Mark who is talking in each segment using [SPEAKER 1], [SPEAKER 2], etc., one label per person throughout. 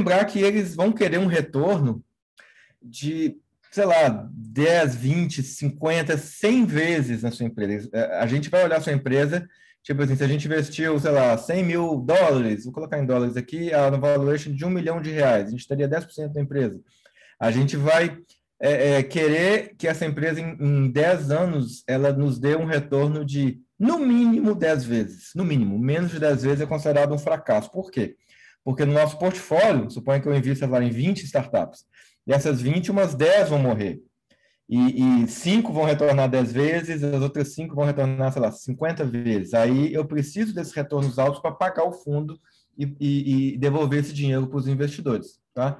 [SPEAKER 1] lembrar que eles vão querer um retorno de, sei lá, 10, 20, 50, 100 vezes na sua empresa. A gente vai olhar a sua empresa, tipo assim, se a gente investiu, sei lá, $100.000, vou colocar em dólares aqui, a valuation de R$ 1 milhão, a gente teria 10% da empresa. A gente vai querer que essa empresa, em 10 anos, ela nos dê um retorno de, no mínimo, 10 vezes. No mínimo, menos de 10 vezes é considerado um fracasso. Por quê? Porque no nosso portfólio, suponha que eu invista lá em 20 startups, dessas 20, umas 10 vão morrer. E 5 vão retornar 10 vezes, as outras 5 vão retornar, sei lá, 50 vezes. Aí eu preciso desses retornos altos para pagar o fundo e devolver esse dinheiro para os investidores, tá?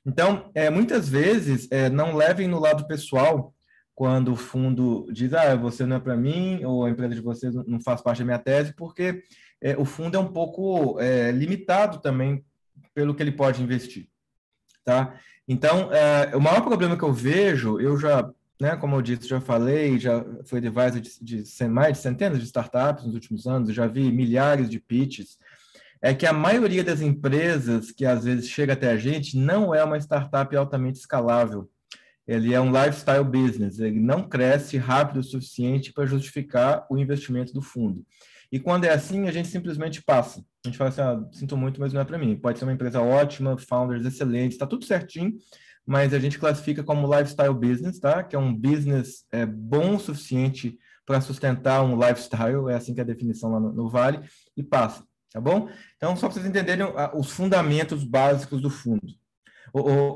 [SPEAKER 1] Então, muitas vezes, não levem no lado pessoal quando o fundo diz, você não é para mim, ou a empresa de vocês não faz parte da minha tese, porque o fundo é um pouco limitado também pelo que ele pode investir, tá? Então, o maior problema que eu vejo, eu já, né, como eu disse, já falei, já fui advisor de mais de centenas de startups nos últimos anos, eu já vi milhares de pitches, é que a maioria das empresas que às vezes chega até a gente não é uma startup altamente escalável. Ele é um lifestyle business, ele não cresce rápido o suficiente para justificar o investimento do fundo. E quando é assim, a gente simplesmente passa. A gente fala assim, sinto muito, mas não é para mim. Pode ser uma empresa ótima, founders excelentes, está tudo certinho, mas a gente classifica como lifestyle business, tá? Que é um business bom o suficiente para sustentar um lifestyle, é assim que é a definição lá no Vale, e passa, tá bom? Então, só para vocês entenderem os fundamentos básicos do fundo.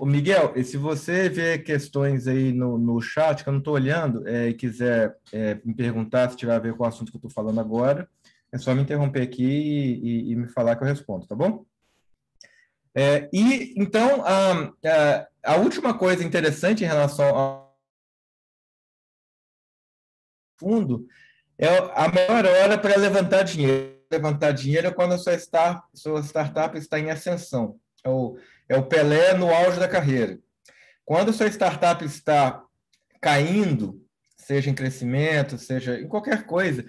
[SPEAKER 1] Miguel, e se você vê questões aí no chat, que eu não estou olhando, e quiser me perguntar se tiver a ver com o assunto que eu estou falando agora, é só me interromper aqui e me falar que eu respondo, tá bom? Então, a última coisa interessante em relação ao fundo é a melhor hora para levantar dinheiro. Levantar dinheiro é quando a sua startup está em ascensão. É o Pelé no auge da carreira. Quando a sua startup está caindo, seja em crescimento, seja em qualquer coisa,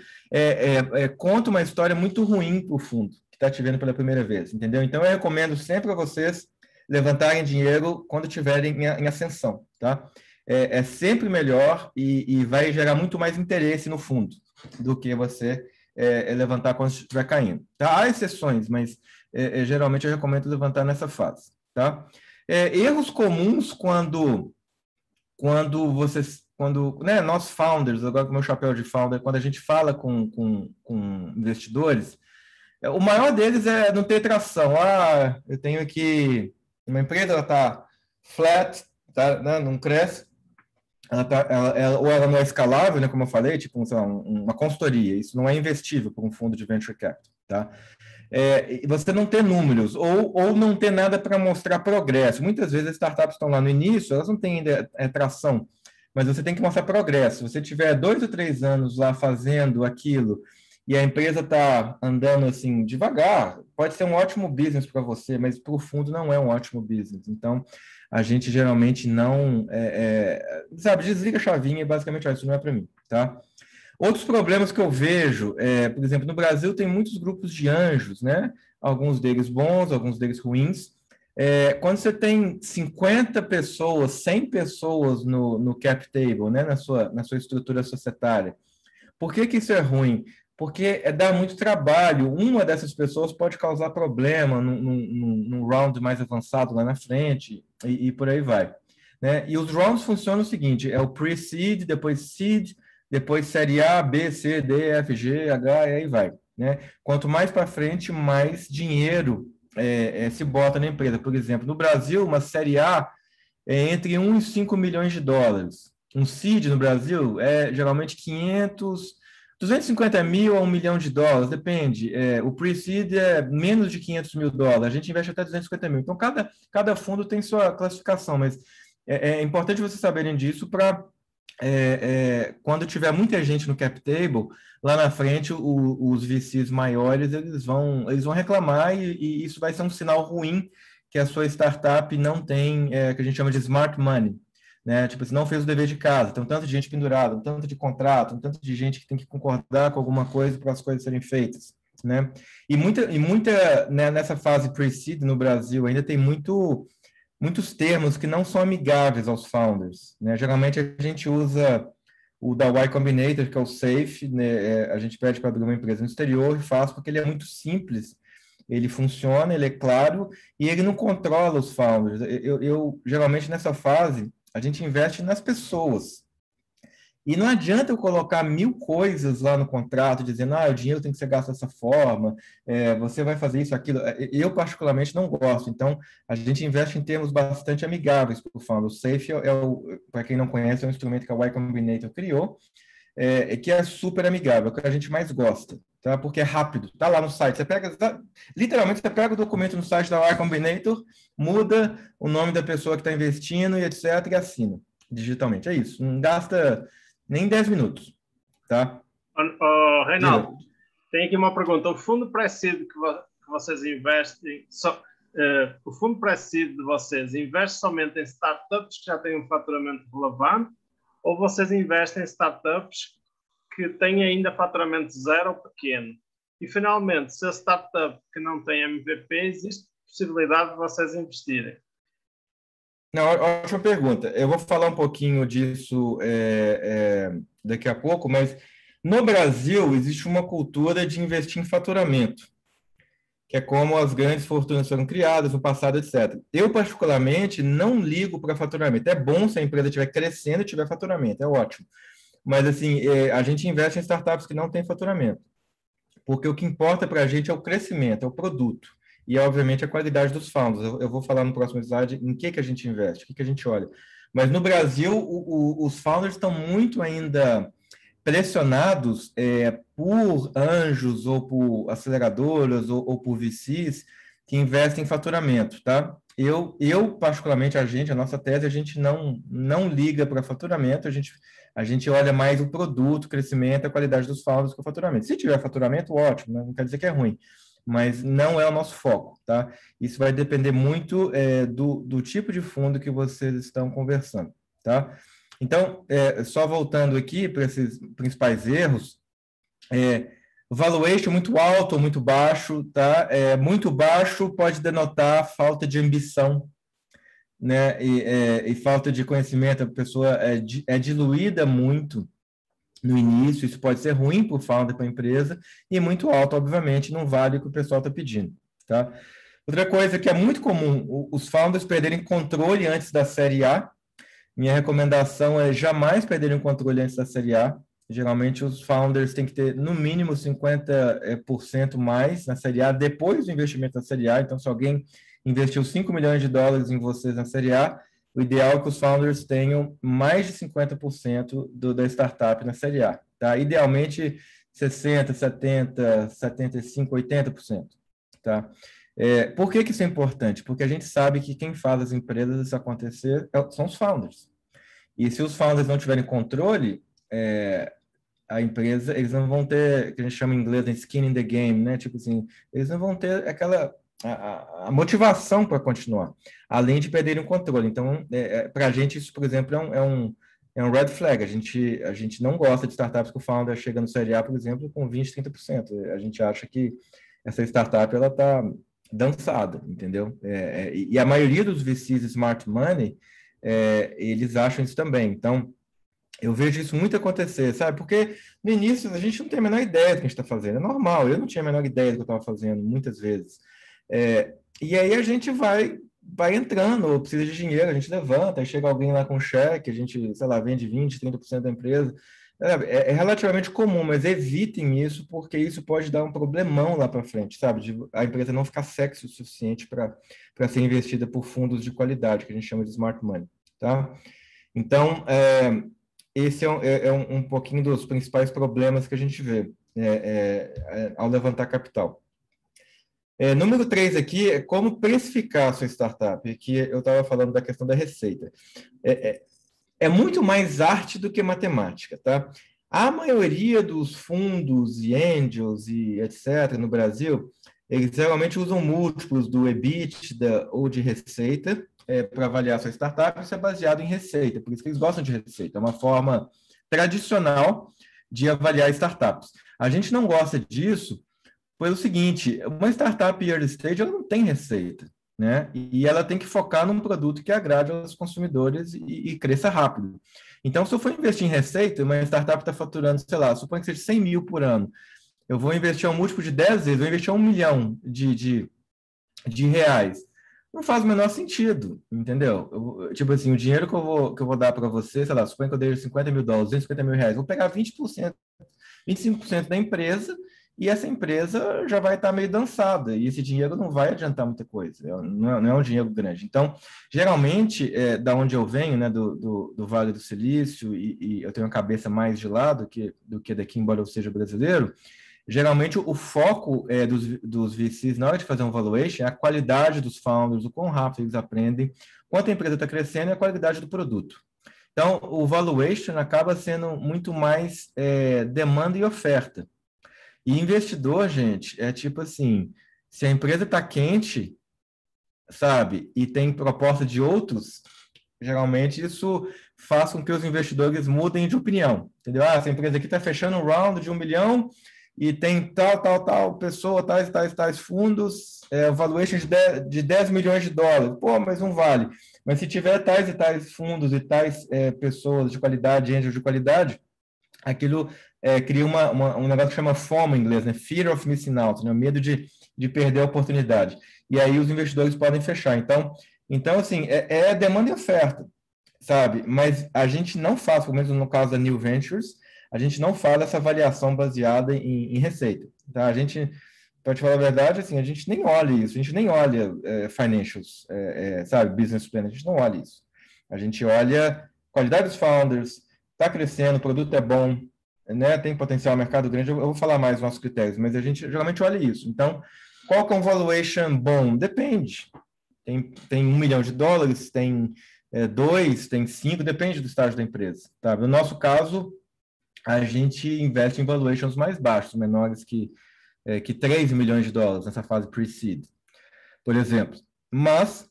[SPEAKER 1] conta uma história muito ruim para o fundo que está te vendo pela primeira vez, entendeu? Então, eu recomendo sempre a vocês levantarem dinheiro quando estiverem em ascensão, tá? É sempre melhor e vai gerar muito mais interesse no fundo do que você levantar quando estiver caindo. Tá? Há exceções, mas geralmente eu recomendo levantar nessa fase, tá? Erros comuns quando né, nós founders, agora com o meu chapéu de founder, quando a gente fala com investidores, o maior deles é não ter tração. Eu tenho aqui uma empresa, ela está flat, tá, né, não cresce, ou ela não é escalável, né, como eu falei, tipo uma consultoria, isso não é investível para um fundo de venture capital, tá? Você não ter números, ou não ter nada para mostrar progresso. Muitas vezes as startups estão lá no início, elas não têm ainda tração, mas você tem que mostrar progresso. Se você tiver 2 ou 3 anos lá fazendo aquilo e a empresa está andando assim devagar, pode ser um ótimo business para você, mas para o fundo não é um ótimo business. Então, a gente geralmente não, sabe, desliga a chavinha e basicamente, isso não é para mim, tá? Outros problemas que eu vejo, por exemplo, no Brasil tem muitos grupos de anjos, né? Alguns deles bons, alguns deles ruins. Quando você tem 50 pessoas, 100 pessoas no cap table, né? Na sua estrutura societária, por que isso é ruim? Porque dá muito trabalho. Uma dessas pessoas pode causar problema num round mais avançado lá na frente e por aí vai, né? E os rounds funcionam o seguinte, o pre-seed, depois seed, depois série A, B, C, D, F, G, H, e aí vai, né? Quanto mais para frente, mais dinheiro se bota na empresa. Por exemplo, no Brasil, uma série A é entre 1 e 5 milhões de dólares. Um seed no Brasil é geralmente 250 mil a 1 milhão de dólares, depende. O pre-seed é menos de 500 mil dólares, a gente investe até 250 mil. Então, cada fundo tem sua classificação, mas é importante vocês saberem disso para quando tiver muita gente no cap table, lá na frente os VCs maiores eles vão reclamar e isso vai ser um sinal ruim que a sua startup não tem, que a gente chama de smart money, né? Tipo, você não fez o dever de casa, tem um tanto de gente pendurada, um tanto de contrato, um tanto de gente que tem que concordar com alguma coisa para as coisas serem feitas, né? E muita né, nessa fase pre-seed no Brasil ainda tem muitos termos que não são amigáveis aos founders, né? Geralmente a gente usa o da Y Combinator, que é o SAFE, né? A gente pede para abrir uma empresa no exterior e faz porque ele é muito simples, ele funciona, ele é claro e ele não controla os founders. Geralmente nessa fase a gente investe nas pessoas. E não adianta eu colocar 1000 coisas lá no contrato, dizendo, o dinheiro tem que ser gasto dessa forma, você vai fazer isso, aquilo. Eu, particularmente, não gosto. Então, a gente investe em termos bastante amigáveis para o fundo. O SAFE, para quem não conhece, é um instrumento que a Y Combinator criou, que é super amigável, é o que a gente mais gosta, tá? Porque é rápido, tá lá no site. Literalmente, você pega o documento no site da Y Combinator, muda o nome da pessoa que está investindo e etc., e assina digitalmente. É isso. Não gasta nem 10 minutos, tá?
[SPEAKER 2] Reinaldo, tem aqui uma pergunta. O fundo pré-seed que vocês investem, o fundo pré-seed de vocês investe somente em startups que já têm um faturamento relevante ou vocês investem em startups que têm ainda faturamento zero ou pequeno? E, finalmente, se a startup que não tem MVP, existe possibilidade de vocês investirem?
[SPEAKER 1] Não, ótima pergunta. Eu vou falar um pouquinho disso daqui a pouco, mas no Brasil existe uma cultura de investir em faturamento, que é como as grandes fortunas foram criadas no passado, etc. Eu, particularmente, não ligo para faturamento. É bom se a empresa estiver crescendo e tiver faturamento, é ótimo. Mas, assim, a gente investe em startups que não têm faturamento, porque o que importa para a gente é o crescimento, é o produto. E, obviamente, a qualidade dos founders. Eu vou falar no próximo slide em que a gente investe, o que a gente olha. Mas, no Brasil, os founders estão muito ainda pressionados por anjos ou por aceleradoras ou por VCs que investem em faturamento, tá? Eu particularmente, a nossa tese, a gente não liga para faturamento, a gente olha mais o produto, o crescimento, a qualidade dos founders que o faturamento. Se tiver faturamento, ótimo, né? Não quer dizer que é ruim, mas não é o nosso foco, tá? Isso vai depender muito do tipo de fundo que vocês estão conversando, tá? Então, só voltando aqui para esses principais erros, valuation muito alto ou muito baixo, tá? Muito baixo pode denotar falta de ambição, né? E falta de conhecimento, a pessoa é diluída muito no início, isso pode ser ruim para o founder, para a empresa, e muito alto, obviamente, não vale o que o pessoal está pedindo, tá? Outra coisa que é muito comum, os founders perderem controle antes da série A. Minha recomendação é jamais perderem o controle antes da série A. Geralmente, os founders têm que ter, no mínimo, 50% mais na série A, depois do investimento na série A. Então, se alguém investiu $5 milhões em vocês na série A, o ideal é que os founders tenham mais de 50% da startup na série A. Tá? Idealmente, 60%, 70%, 75%, 80%. Tá? Por que isso é importante? Porque a gente sabe que quem faz as empresas isso acontecer são os founders. E se os founders não tiverem controle, a empresa, eles não vão ter, que a gente chama em inglês de skin in the game, né? Tipo assim, eles não vão ter a motivação para continuar, além de perderem o controle. Então, para a gente, isso, por exemplo, é um red flag. A gente não gosta de startups que o founder chega no Série A, por exemplo, com 20%, 30%. A gente acha que essa startup ela está dançada, entendeu? E a maioria dos VCs Smart Money, eles acham isso também. Então, eu vejo isso muito acontecer, sabe? Porque no início a gente não tem a menor ideia do que a gente está fazendo. É normal, eu não tinha a menor ideia do que eu estava fazendo, muitas vezes. E aí a gente vai entrando, ou precisa de dinheiro, a gente levanta, aí chega alguém lá com cheque, a gente, sei lá, vende 20%, 30% da empresa. É relativamente comum, mas evitem isso, porque isso pode dar um problemão lá para frente, sabe? De a empresa não ficar sexy o suficiente para ser investida por fundos de qualidade, que a gente chama de smart money, tá? Então, esse é um pouquinho dos principais problemas que a gente vê ao levantar capital. Número 3 aqui é como precificar a sua startup, que eu estava falando da questão da receita. É muito mais arte do que matemática, tá? A maioria dos fundos e angels e etc. no Brasil, eles geralmente usam múltiplos do EBITDA ou de receita para avaliar a sua startup. Isso é baseado em receita, por isso que eles gostam de receita. É uma forma tradicional de avaliar startups. A gente não gosta disso Pelo seguinte, uma startup early stage ela não tem receita, né? E ela tem que focar num produto que agrade aos consumidores e cresça rápido. Então, se eu for investir em receita, uma startup está faturando, sei lá, suponho que seja 100 mil por ano, eu vou investir um múltiplo de 10 vezes, eu vou investir 1 milhão de reais. Não faz o menor sentido, entendeu? Tipo assim, o dinheiro que eu vou dar para você, sei lá, suponho que eu dei 50 mil dólares, 250 mil reais, vou pegar 20%, 25% da empresa, e essa empresa já vai estar meio dançada, e esse dinheiro não vai adiantar muita coisa, não é um dinheiro grande. Então, geralmente, da onde eu venho, né, do Vale do Silício, e eu tenho a cabeça mais de lá do que daqui, embora eu seja brasileiro, geralmente o foco dos VCs na hora de fazer um valuation é a qualidade dos founders, o quão rápido eles aprendem, quanto a empresa está crescendo e a qualidade do produto. Então, o valuation acaba sendo muito mais demanda e oferta. E investidor, gente, é tipo assim, se a empresa está quente, sabe, e tem proposta de outros, geralmente isso faz com que os investidores mudem de opinião, entendeu? Ah, essa empresa aqui está fechando um round de 1 milhão e tem tal pessoa, tais fundos, valuation de 10 milhões de dólares. Pô, mas não vale. Mas se tiver tais e tais fundos e tais pessoas de qualidade, angels de qualidade, aquilo cria um negócio que chama FOMO em inglês, né? Fear of missing out, né? Medo de perder a oportunidade. E aí os investidores podem fechar. Então assim, é demanda e oferta, sabe? Mas a gente não faz, pelo menos no caso da New Ventures, a gente não faz essa avaliação baseada em receita. Tá? A gente, para te falar a verdade, assim, a gente nem olha isso, a gente nem olha financials, sabe? Business plan, a gente não olha isso. A gente olha qualidade dos founders, está crescendo, o produto é bom, né? Tem potencial, mercado grande, eu vou falar mais dos nossos critérios, mas a gente geralmente olha isso. Então, qual que é um valuation bom? Depende. Tem 1 milhão de dólares, tem 2, tem 5, depende do estágio da empresa. Tá? No nosso caso, a gente investe em valuations mais baixos, menores que 3 milhões de dólares nessa fase pre-seed, por exemplo. Mas,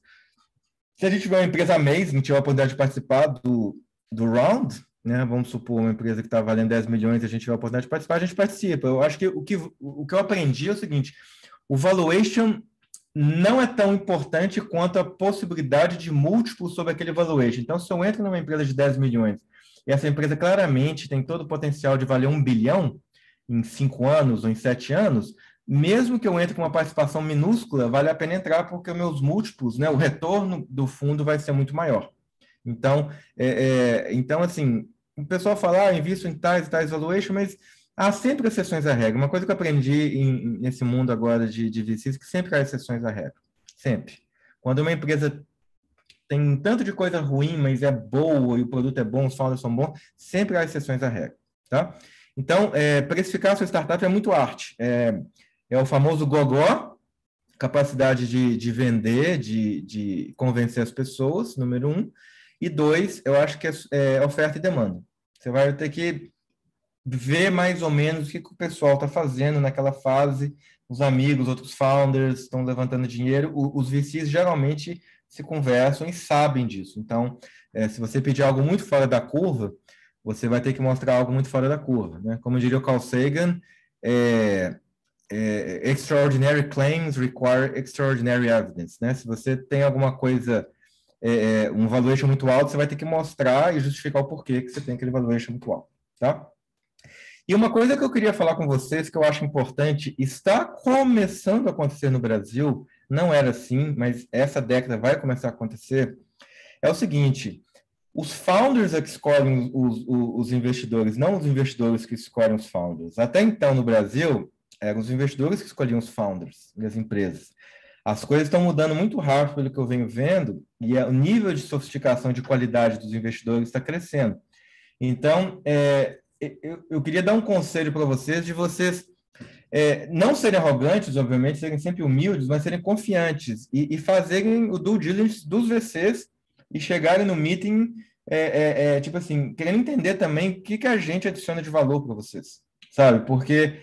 [SPEAKER 1] se a gente tiver uma empresa amazing, tiver a oportunidade de participar do round, né? Vamos supor uma empresa que está valendo 10 milhões e a gente tiver a oportunidade de participar, a gente participa. Eu acho que o que eu aprendi é o seguinte, o valuation não é tão importante quanto a possibilidade de múltiplo sobre aquele valuation. Então, se eu entro numa empresa de 10 milhões e essa empresa claramente tem todo o potencial de valer 1 bilhão em 5 anos ou em 7 anos, mesmo que eu entre com uma participação minúscula, vale a pena entrar porque meus múltiplos, né, o retorno do fundo vai ser muito maior. Então, então assim, o pessoal fala, invisto em tais e tais valuation, mas há sempre exceções à regra. Uma coisa que eu aprendi nesse mundo agora de VCs é que sempre há exceções à regra. Sempre. Quando uma empresa tem um tanto de coisa ruim, mas é boa e o produto é bom, os founders são bons, sempre há exceções à regra. Tá? Então, precificar a sua startup é muito arte. É o famoso gogó, capacidade de vender, de convencer as pessoas, número 1. E 2, eu acho que é oferta e demanda. Você vai ter que ver mais ou menos o que o pessoal está fazendo naquela fase, os amigos, outros founders estão levantando dinheiro, os VCs geralmente se conversam e sabem disso. Então, se você pedir algo muito fora da curva, você vai ter que mostrar algo muito fora da curva. Né? Como diria o Carl Sagan, extraordinary claims require extraordinary evidence. Né? Se você tem alguma coisa, um valuation muito alto, você vai ter que mostrar e justificar o porquê que você tem aquele valuation muito alto. Tá? E uma coisa que eu queria falar com vocês, que eu acho importante, está começando a acontecer no Brasil, não era assim, mas essa década vai começar a acontecer, é o seguinte, os founders é que escolhem os investidores, não os investidores que escolhem os founders. Até então, no Brasil, eram os investidores que escolhiam os founders e as empresas. As coisas estão mudando muito rápido, pelo que eu venho vendo, e o nível de sofisticação de qualidade dos investidores está crescendo. Então, eu queria dar um conselho para vocês, de vocês não serem arrogantes, obviamente, serem sempre humildes, mas serem confiantes e fazerem o due diligence dos VCs e chegarem no meeting, tipo assim, querendo entender também o que a gente adiciona de valor para vocês, sabe? Porque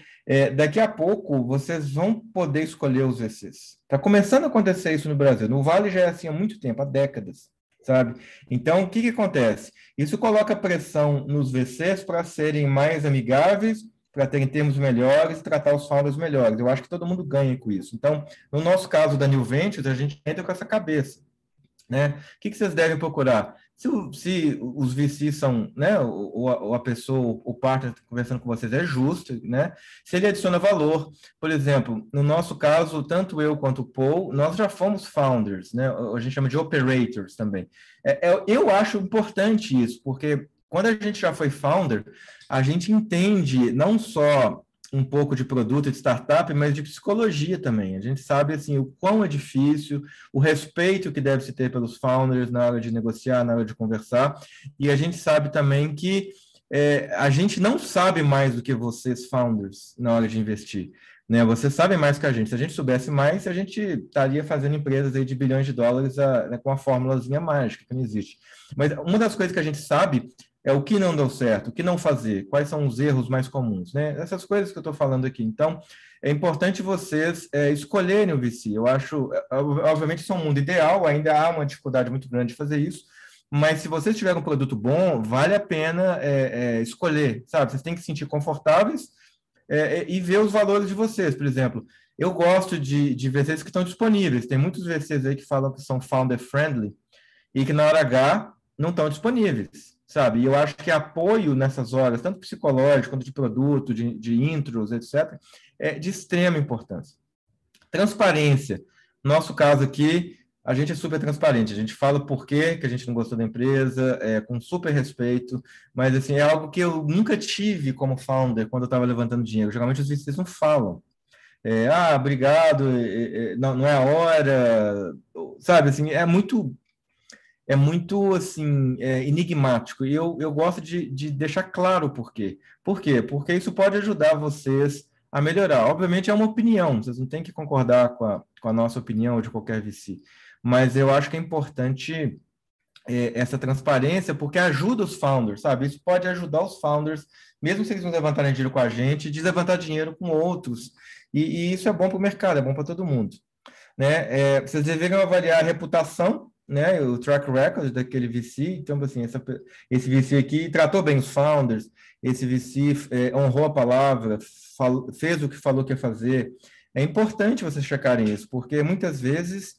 [SPEAKER 1] daqui a pouco vocês vão poder escolher os VCs. Está começando a acontecer isso no Brasil. No Vale já é assim há muito tempo, há décadas. Sabe? Então, o que acontece? Isso coloca pressão nos VCs para serem mais amigáveis, para terem termos melhores e tratar os founders melhores. Eu acho que todo mundo ganha com isso. Então, no nosso caso da New Ventures, a gente entra com essa cabeça, né? O que vocês devem procurar? Se os VCs são, né, ou a pessoa, o partner conversando com vocês é justo, né? Se ele adiciona valor, por exemplo, no nosso caso, tanto eu quanto o Paul, nós já fomos founders, né? A gente chama de operators também. Eu acho importante isso, porque quando a gente já foi founder, a gente entende não só um pouco de produto de startup, mas de psicologia também. A gente sabe assim o quão é difícil, o respeito que deve se ter pelos founders na hora de negociar, na hora de conversar, e a gente sabe também que a gente não sabe mais do que vocês, founders, na hora de investir. Né? Vocês sabem mais que a gente. Se a gente soubesse mais, a gente estaria fazendo empresas aí de bilhões de dólares né, com uma fórmulazinha mágica, que não existe. Mas uma das coisas que a gente sabe é o que não deu certo, o que não fazer, quais são os erros mais comuns, né? Essas coisas que eu estou falando aqui. Então, é importante vocês escolherem o VC. Eu acho, obviamente, isso é um mundo ideal, ainda há uma dificuldade muito grande de fazer isso, mas se vocês tiverem um produto bom, vale a pena escolher, sabe? Vocês têm que se sentir confortáveis e ver os valores de vocês. Por exemplo, eu gosto de VCs que estão disponíveis. Tem muitos VCs aí que falam que são founder-friendly e que na hora H não estão disponíveis, sabe? E eu acho que apoio nessas horas, tanto psicológico quanto de produto, de intros, etc., é de extrema importância. Transparência. Nosso caso aqui, a gente é super transparente, a gente fala por que a gente não gostou da empresa, com super respeito, mas assim, é algo que eu nunca tive como founder quando eu estava levantando dinheiro. Geralmente os VCs não falam. Obrigado, não é a hora, sabe? Assim, é muito assim, enigmático. E eu gosto de deixar claro o porquê. Por quê? Porque isso pode ajudar vocês a melhorar. Obviamente é uma opinião, vocês não têm que concordar com a nossa opinião ou de qualquer VC. Mas eu acho que é importante essa transparência, porque ajuda os founders, sabe? Isso pode ajudar os founders, mesmo se eles não levantarem dinheiro com a gente, de levantar dinheiro com outros. E isso é bom para o mercado, é bom para todo mundo. Né? Vocês deveriam avaliar a reputação, né? O track record daquele VC. Então, assim, esse VC aqui tratou bem os founders, esse VC honrou a palavra, fez o que falou que ia fazer. É importante vocês checarem isso, porque muitas vezes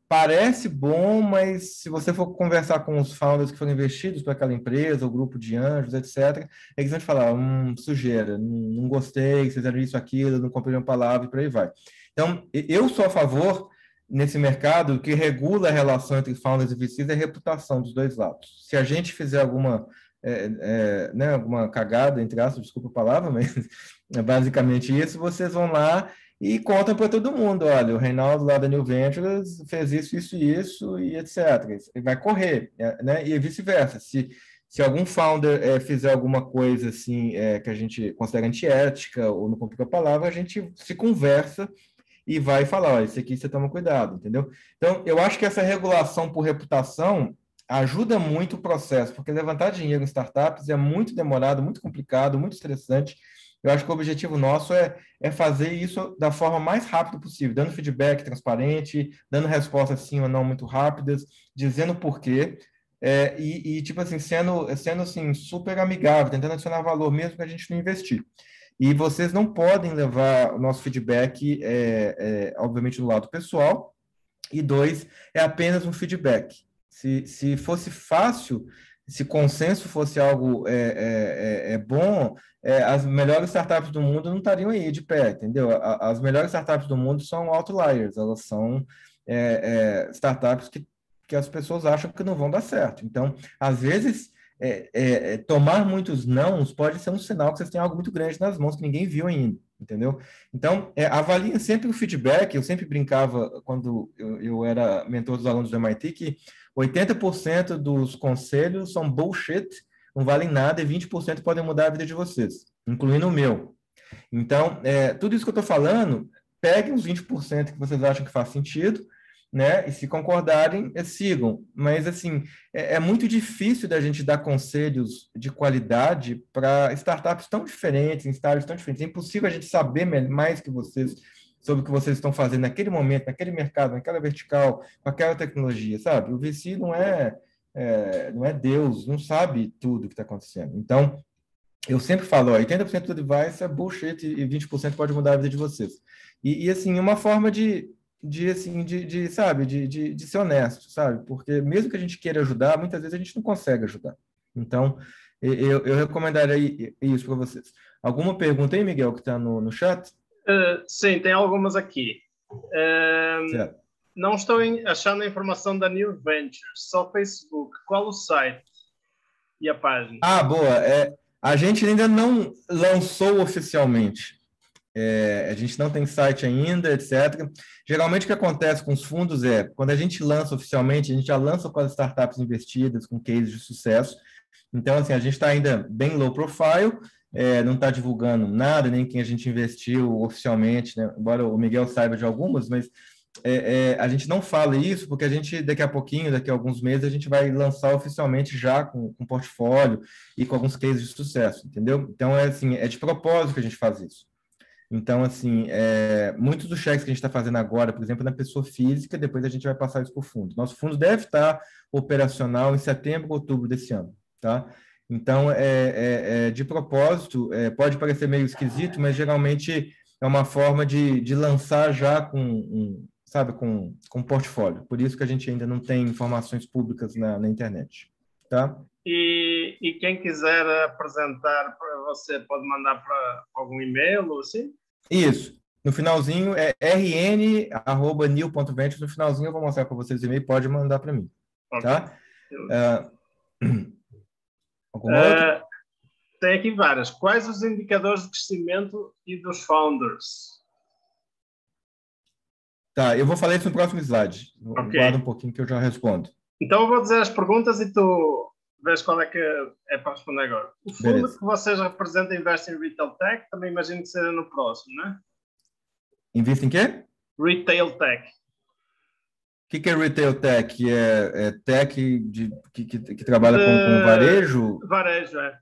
[SPEAKER 1] parece bom, mas se você for conversar com os founders que foram investidos para aquela empresa, o grupo de anjos, etc., eles vão te falar, sujeira, não gostei, vocês fizeram isso, aquilo, não cumpriram a palavra, e por aí vai. Então, eu sou a favor, nesse mercado, que regula a relação entre founders e VCs é a reputação dos dois lados. Se a gente fizer alguma cagada, entre aspas, desculpa a palavra, mas é basicamente isso, vocês vão lá e contam para todo mundo, olha, o Reinaldo lá da New Ventures fez isso, e etc. E vai correr, né? E vice-versa. Se algum founder fizer alguma coisa assim que a gente considera antiética ou não cumpre a palavra, a gente se conversa e vai falar, olha, isso aqui você toma cuidado, entendeu? Então, eu acho que essa regulação por reputação ajuda muito o processo, porque levantar dinheiro em startups é muito demorado, muito complicado, muito estressante. Eu acho que o objetivo nosso é fazer isso da forma mais rápida possível, dando feedback transparente, dando respostas sim ou não muito rápidas, dizendo por quê, tipo assim, sendo assim, super amigável, tentando adicionar valor mesmo que a gente não investir. E vocês não podem levar o nosso feedback, obviamente, do lado pessoal. E dois, é apenas um feedback. Se fosse fácil, se consenso fosse algo bom, as melhores startups do mundo não estariam aí de pé, entendeu? As melhores startups do mundo são outliers, elas são startups que as pessoas acham que não vão dar certo. Então, às vezes tomar muitos nãos pode ser um sinal que vocês têm algo muito grande nas mãos que ninguém viu ainda, entendeu? Então, avaliem sempre o feedback. Eu sempre brincava, quando eu era mentor dos alunos do MIT, que 80% dos conselhos são bullshit, não valem nada, e 20% podem mudar a vida de vocês, incluindo o meu. Então, tudo isso que eu estou falando, peguem os 20% que vocês acham que faz sentido, né? E se concordarem, sigam. Mas, assim, é muito difícil da gente dar conselhos de qualidade para startups tão diferentes, em estágios tão diferentes. É impossível a gente saber mais que vocês sobre o que vocês estão fazendo naquele momento, naquele mercado, naquela vertical, com aquela tecnologia, sabe? O VC não é Deus, não sabe tudo o que está acontecendo. Então, eu sempre falo, ó, 80% do advice é bullshit e 20% pode mudar a vida de vocês. Assim, uma forma sabe, de ser honesto, sabe? Porque mesmo que a gente queira ajudar, muitas vezes a gente não consegue ajudar. Então, eu recomendaria isso para vocês. Alguma pergunta aí, Miguel, que está no chat?
[SPEAKER 2] Sim, tem algumas aqui.
[SPEAKER 1] Certo.
[SPEAKER 2] Não estou achando a informação da New Ventures, só Facebook. Qual o site e a página?
[SPEAKER 1] Ah, boa. A gente ainda não lançou oficialmente. A gente não tem site ainda, etc. Geralmente o que acontece com os fundos quando a gente lança oficialmente, a gente já lança com as startups investidas, com cases de sucesso. Então, assim, a gente está ainda bem low profile, não está divulgando nada, nem quem a gente investiu oficialmente, né? Embora o Miguel saiba de algumas, mas a gente não fala isso porque a gente, daqui a pouquinho, daqui a alguns meses, a gente vai lançar oficialmente já com portfólio e com alguns cases de sucesso, entendeu? Então, assim, é de propósito que a gente faz isso. Então, assim, muitos dos cheques que a gente está fazendo agora, por exemplo, na pessoa física, depois a gente vai passar isso para o fundo. Nosso fundo deve estar operacional em setembro, outubro desse ano, tá? Então, de propósito, pode parecer meio esquisito, mas geralmente é uma forma de lançar já sabe, com portfólio. Por isso que a gente ainda não tem informações públicas na internet, tá?
[SPEAKER 2] E quem quiser apresentar para você, pode mandar para algum e-mail ou assim?
[SPEAKER 1] Isso. No finalzinho é rn@new.ventures. No finalzinho eu vou mostrar para vocês o e-mail, pode mandar para mim.
[SPEAKER 2] Ok.
[SPEAKER 1] Tá? Alguma outra?
[SPEAKER 2] Tem aqui várias. Quais os indicadores de crescimento e dos founders?
[SPEAKER 1] Tá, eu vou falar isso no próximo slide.
[SPEAKER 2] Ok.
[SPEAKER 1] Guarda um pouquinho que eu já respondo.
[SPEAKER 2] Então eu vou dizer as perguntas e tu vês qual é que é para responder agora. O fundo
[SPEAKER 1] Beleza.
[SPEAKER 2] que vocês representam investe em Retail Tech, também imagino que seja no próximo, né?
[SPEAKER 1] Invista em quê?
[SPEAKER 2] Retail Tech.
[SPEAKER 1] O que é Retail Tech? É tech que trabalha com varejo?
[SPEAKER 2] Varejo, é.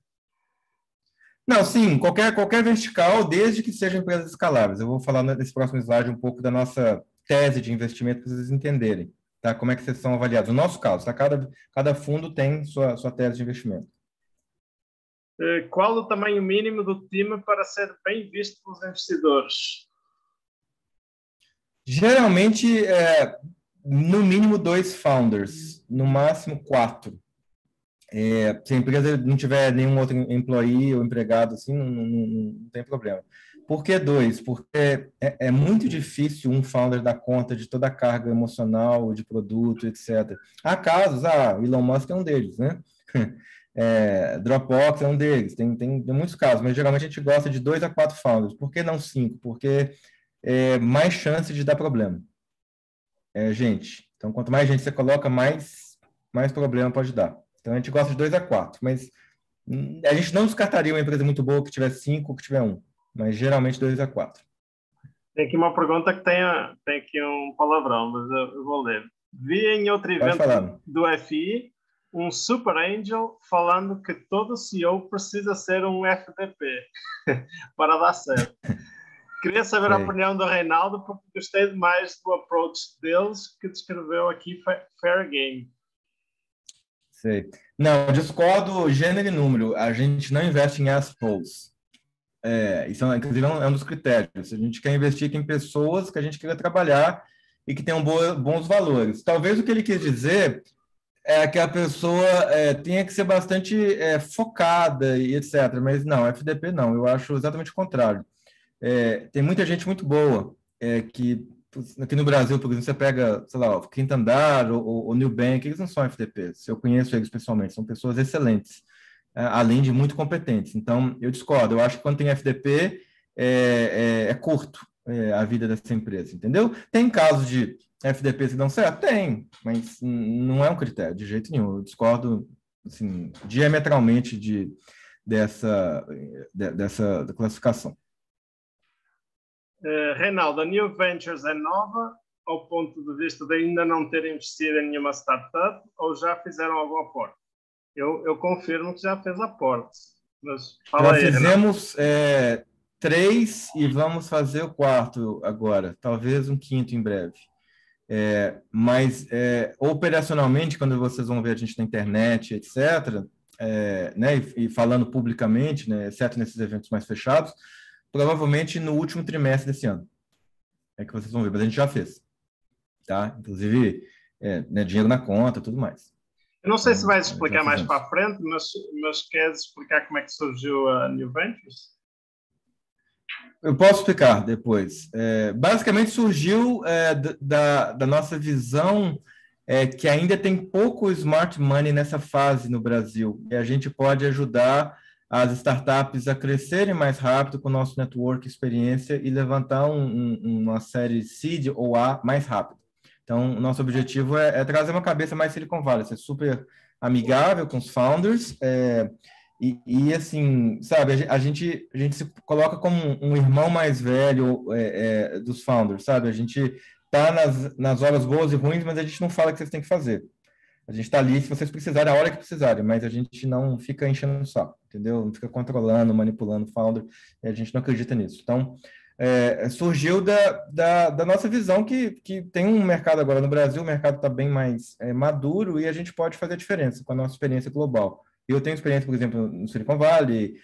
[SPEAKER 1] Não, sim, qualquer vertical, desde que sejam empresas escaláveis. Eu vou falar nesse próximo slide um pouco da nossa tese de investimento para vocês entenderem, tá? Como é que vocês são avaliados. No nosso caso, tá? Cada fundo tem sua tese de investimento.
[SPEAKER 2] Qual o tamanho mínimo do time para ser bem visto pelos investidores?
[SPEAKER 1] Geralmente, no mínimo 2 founders, no máximo 4. Se a empresa não tiver nenhum outro employee ou empregado, assim, não tem problema. Por que 2? Porque é muito difícil um founder dar conta de toda a carga emocional, de produto, etc. Há casos, Elon Musk é um deles, né? Dropbox é um deles, tem muitos casos, mas geralmente a gente gosta de 2 a 4 founders. Por que não 5? Porque mais chance de dar problema. Gente. Então, quanto mais gente você coloca, mais problema pode dar. Então, a gente gosta de 2 a 4, mas a gente não descartaria uma empresa muito boa que tiver 5 ou que tiver 1, mas geralmente 2 a 4.
[SPEAKER 2] Tem aqui uma pergunta que tem aqui um palavrão, mas eu vou ler. Vi em outro evento do FI um Super Angel falando que todo CEO precisa ser um FDP para dar certo. Queria saber a opinião do Reinaldo, porque gostei demais do approach deles que descreveu aqui Fair Game.
[SPEAKER 1] Sei. Não, discordo gênero e número. A gente não investe em assholes. Isso, inclusive, é um dos critérios. A gente quer investir em pessoas que a gente queira trabalhar e que tenham bons valores. Talvez o que ele quis dizer é que a pessoa tenha que ser bastante focada e etc. Mas não, FDP não. Eu acho exatamente o contrário. Tem muita gente muito boa que aqui no Brasil, por exemplo, você pega, sei lá, o Quinto Andar ou Nubank, eles não são FDPs. Eu conheço eles pessoalmente, são pessoas excelentes, além de muito competentes. Então, eu discordo. Eu acho que quando tem FDP, é curto a vida dessa empresa, entendeu? Tem casos de FDPs que dão certo? Tem, mas não é um critério, de jeito nenhum. Eu discordo, assim, diametralmente dessa classificação.
[SPEAKER 2] Reinaldo, a New Ventures é nova ao ponto de vista de ainda não ter investido em nenhuma startup ou já fizeram algum aporte? Eu confirmo que já fez aporte. Mas fala
[SPEAKER 1] já
[SPEAKER 2] aí,
[SPEAKER 1] fizemos 3 e vamos fazer o 4 agora, talvez um 5º em breve. Mas operacionalmente, quando vocês vão ver a gente na internet, etc., né, e falando publicamente, né, exceto nesses eventos mais fechados, provavelmente no último trimestre desse ano. É que vocês vão ver, mas a gente já fez, tá? Inclusive, né, dinheiro na conta, tudo mais.
[SPEAKER 2] Eu não sei se
[SPEAKER 1] Então,
[SPEAKER 2] vais
[SPEAKER 1] já
[SPEAKER 2] explicar mais
[SPEAKER 1] fizemos.
[SPEAKER 2] para a frente, mas queres explicar como é que surgiu a New Ventures?
[SPEAKER 1] Eu posso explicar depois. Basicamente surgiu da nossa visão que ainda tem pouco smart money nessa fase no Brasil, e a gente pode ajudar as startups a crescerem mais rápido com o nosso network, experiência e levantar uma série seed ou A mais rápido. Então, o nosso objetivo é trazer uma cabeça mais Silicon Valley, ser super amigável com os founders, assim, sabe, a gente se coloca como um irmão mais velho dos founders, sabe? A gente tá nas horas boas e ruins, mas a gente não fala o que vocês têm que fazer. A gente está ali se vocês precisarem, a hora que precisarem, mas a gente não fica enchendo o saco, entendeu? Não fica controlando, manipulando o founder, e a gente não acredita nisso. Então, surgiu da nossa visão que tem um mercado agora no Brasil, o mercado está bem mais maduro e a gente pode fazer a diferença com a nossa experiência global. Eu tenho experiência, por exemplo, no Silicon Valley,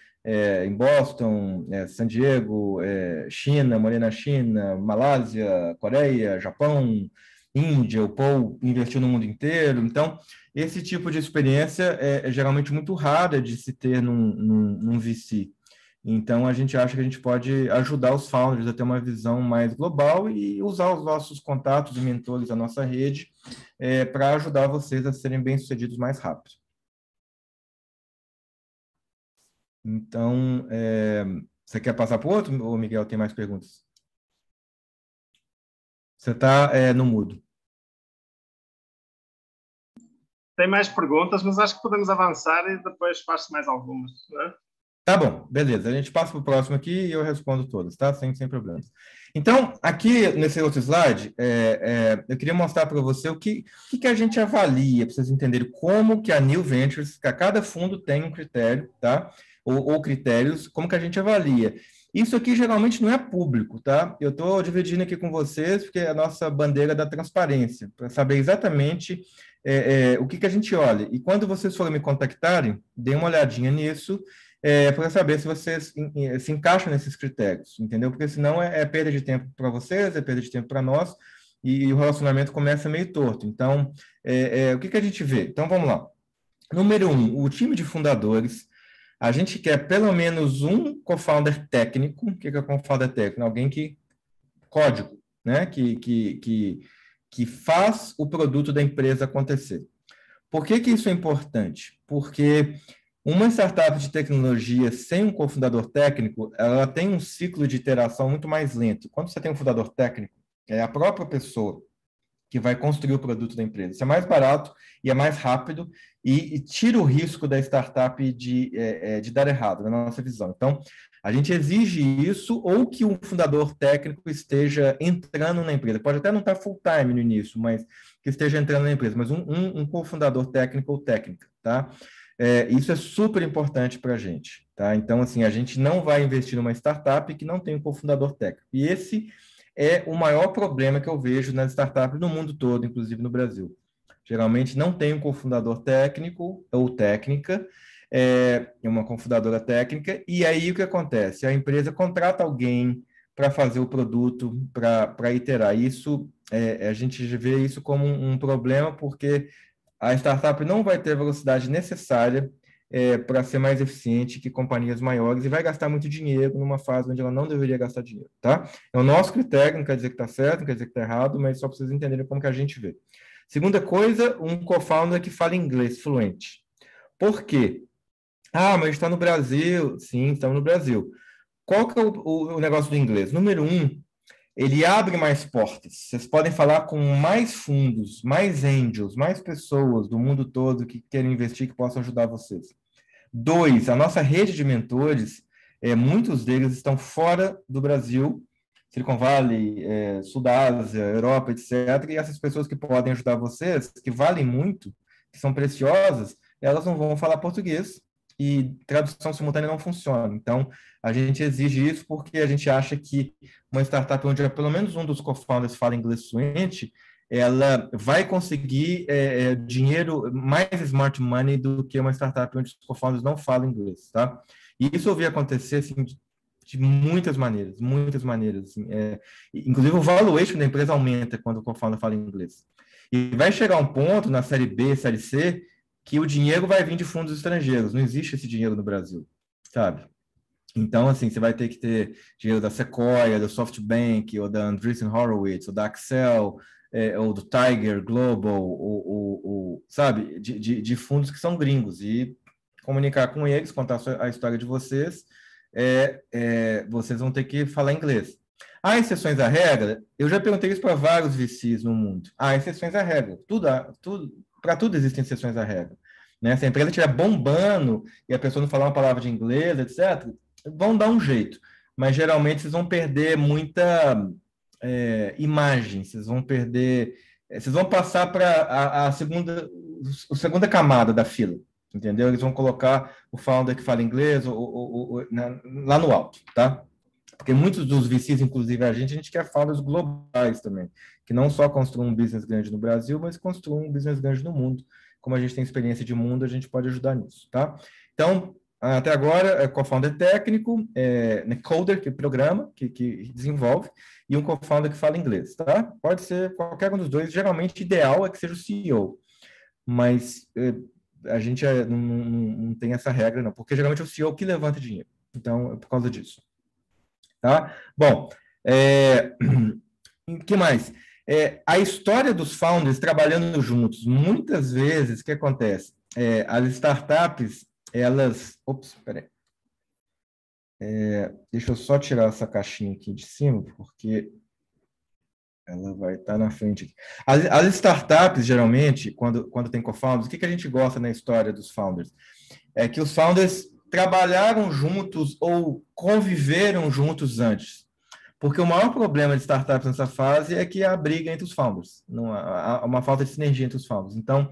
[SPEAKER 1] em Boston, San Diego, China, morei na China, Malásia, Coreia, Japão, Índia, o Paul investiu no mundo inteiro. Então, esse tipo de experiência é geralmente muito rara de se ter num VC. Então, a gente acha que a gente pode ajudar os founders a ter uma visão mais global e usar os nossos contatos e mentores da nossa rede para ajudar vocês a serem bem-sucedidos mais rápido. Então, você quer passar para o outro, ou Miguel, tem mais perguntas? Você está no mudo.
[SPEAKER 2] Tem mais perguntas, mas acho que podemos avançar e depois faço mais algumas, não é?
[SPEAKER 1] Tá bom, beleza. A gente passa para o próximo aqui e eu respondo todas, tá? Sem problemas. Então, aqui nesse outro slide, eu queria mostrar para você o que a gente avalia, para vocês entenderem como que a New Ventures, que a cada fundo tem um critério, tá? Ou critérios, como que a gente avalia. Isso aqui geralmente não é público, tá? Eu estou dividindo aqui com vocês, porque é a nossa bandeira da transparência, para saber exatamente o que a gente olha. E quando vocês forem me contactarem, dêem uma olhadinha nisso, para saber se vocês se encaixam nesses critérios, entendeu? Porque senão é perda de tempo para vocês, é perda de tempo para nós, e o relacionamento começa meio torto. Então, o que a gente vê? Então, vamos lá. Número 1, o time de fundadores. A gente quer pelo menos um co-founder técnico. O que é co-founder técnico? Alguém que... Código, né? Que faz o produto da empresa acontecer. Por que isso é importante? Porque uma startup de tecnologia sem um cofundador técnico, ela tem um ciclo de iteração muito mais lento. Quando você tem um fundador técnico, é a própria pessoa que vai construir o produto da empresa. Isso é mais barato e é mais rápido e tira o risco da startup de dar errado, na nossa visão. Então, a gente exige isso ou que um fundador técnico esteja entrando na empresa. Pode até não estar full-time no início, mas que esteja entrando na empresa. Mas um cofundador técnico ou técnica, tá? Isso é super importante para a gente, tá? Então, assim, a gente não vai investir numa startup que não tem um cofundador técnico. E esse é o maior problema que eu vejo nas startups no mundo todo, inclusive no Brasil. Geralmente não tem um cofundador técnico ou técnica, uma cofundadora técnica, e aí o que acontece? A empresa contrata alguém para fazer o produto, para iterar. Isso, a gente vê isso como um problema, porque a startup não vai ter a velocidade necessária para ser mais eficiente que companhias maiores e vai gastar muito dinheiro numa fase onde ela não deveria gastar dinheiro, tá? É o nosso critério, não quer dizer que está certo, não quer dizer que está errado, mas só para vocês entenderem como que a gente vê. Segunda coisa, um co-founder que fala inglês fluente. Por quê? Mas está no Brasil. Sim, estamos no Brasil. Qual que é o negócio do inglês? Número 1, ele abre mais portas. Vocês podem falar com mais fundos, mais angels, mais pessoas do mundo todo que querem investir, que possam ajudar vocês. 2, a nossa rede de mentores, muitos deles estão fora do Brasil, Silicon Valley, Sul da Ásia, Europa, etc. E essas pessoas que podem ajudar vocês, que valem muito, que são preciosas, elas não vão falar português e tradução simultânea não funciona. Então, a gente exige isso porque a gente acha que uma startup onde pelo menos um dos co-founders fala inglês fluente ela vai conseguir dinheiro mais smart money do que uma startup onde os co-founders não falam inglês, tá? E isso eu vi acontecer assim, de muitas maneiras, muitas maneiras. Assim, inclusive, o valuation da empresa aumenta quando o co-founder fala inglês. E vai chegar um ponto na série B, série C, que o dinheiro vai vir de fundos estrangeiros. Não existe esse dinheiro no Brasil, sabe? Então, assim, você vai ter que ter dinheiro da Sequoia, do SoftBank, ou da Andreessen Horowitz, ou da Accel, ou do Tiger Global, sabe? De fundos que são gringos. E comunicar com eles, contar a história de vocês, vocês vão ter que falar inglês. Há exceções à regra? Eu já perguntei isso para vários VCs no mundo. Há exceções à regra. Para tudo existem exceções à regra. Né? Se a empresa estiver bombando e a pessoa não falar uma palavra de inglês, etc., vão dar um jeito. Mas geralmente vocês vão perder muita imagem, vocês vão perder. Vocês vão passar para a segunda camada da fila. Entendeu? Eles vão colocar o founder que fala inglês lá no alto, tá? Porque muitos dos VCs, inclusive a gente quer founders globais também, que não só construam um business grande no Brasil, mas construam um business grande no mundo. Como a gente tem experiência de mundo, a gente pode ajudar nisso, tá? Então, até agora, co-founder técnico, coder, que programa, que desenvolve, e um co-founder que fala inglês, tá? Pode ser qualquer um dos dois. Geralmente, ideal é que seja o CEO, mas a gente não tem essa regra, não, porque geralmente é o CEO que levanta dinheiro. Então, é por causa disso. Tá? Bom, o que mais? A história dos founders trabalhando juntos. Muitas vezes, o que acontece? As startups, elas... Ops, peraí. Deixa eu só tirar essa caixinha aqui de cima, porque ela vai estar na frente aqui. As startups, geralmente, quando tem co-founders, o que a gente gosta na história dos founders? É que os founders trabalharam juntos ou conviveram juntos antes. Porque o maior problema de startups nessa fase é que há briga entre os founders. Não há uma falta de sinergia entre os founders. Então,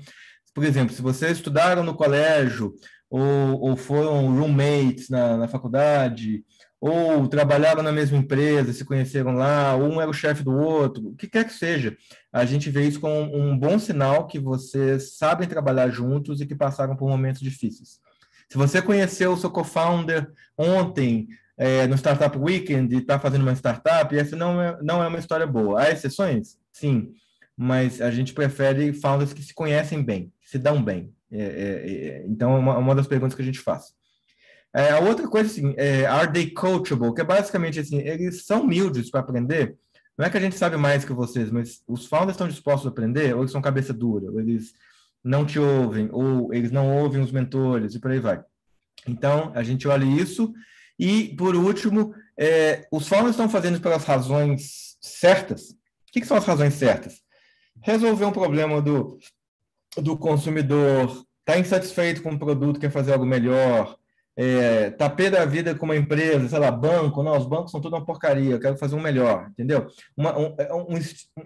[SPEAKER 1] por exemplo, se vocês estudaram no colégio ou foram roommates na faculdade, ou trabalharam na mesma empresa, se conheceram lá, ou um era o chefe do outro, o que quer que seja, a gente vê isso como um bom sinal que vocês sabem trabalhar juntos e que passaram por momentos difíceis. Se você conheceu o seu co-founder ontem, no Startup Weekend, e está fazendo uma startup, essa não é uma história boa. Há exceções? Sim, mas a gente prefere founders que se conhecem bem, que se dão bem. Então, é uma das perguntas que a gente faz. A outra coisa, assim, are they coachable? Que é basicamente assim, eles são humildes para aprender. Não é que a gente sabe mais que vocês, mas os founders estão dispostos a aprender, ou eles são cabeça dura, ou eles não te ouvem, ou eles não ouvem os mentores, e por aí vai. Então, a gente olha isso. E, por último, os founders estão fazendo isso pelas razões certas. O que são as razões certas? Resolver um problema do consumidor, está insatisfeito com o produto, quer fazer algo melhor, tá pé da vida com uma empresa, sei lá, banco, não, os bancos são tudo uma porcaria, eu quero fazer um melhor, entendeu?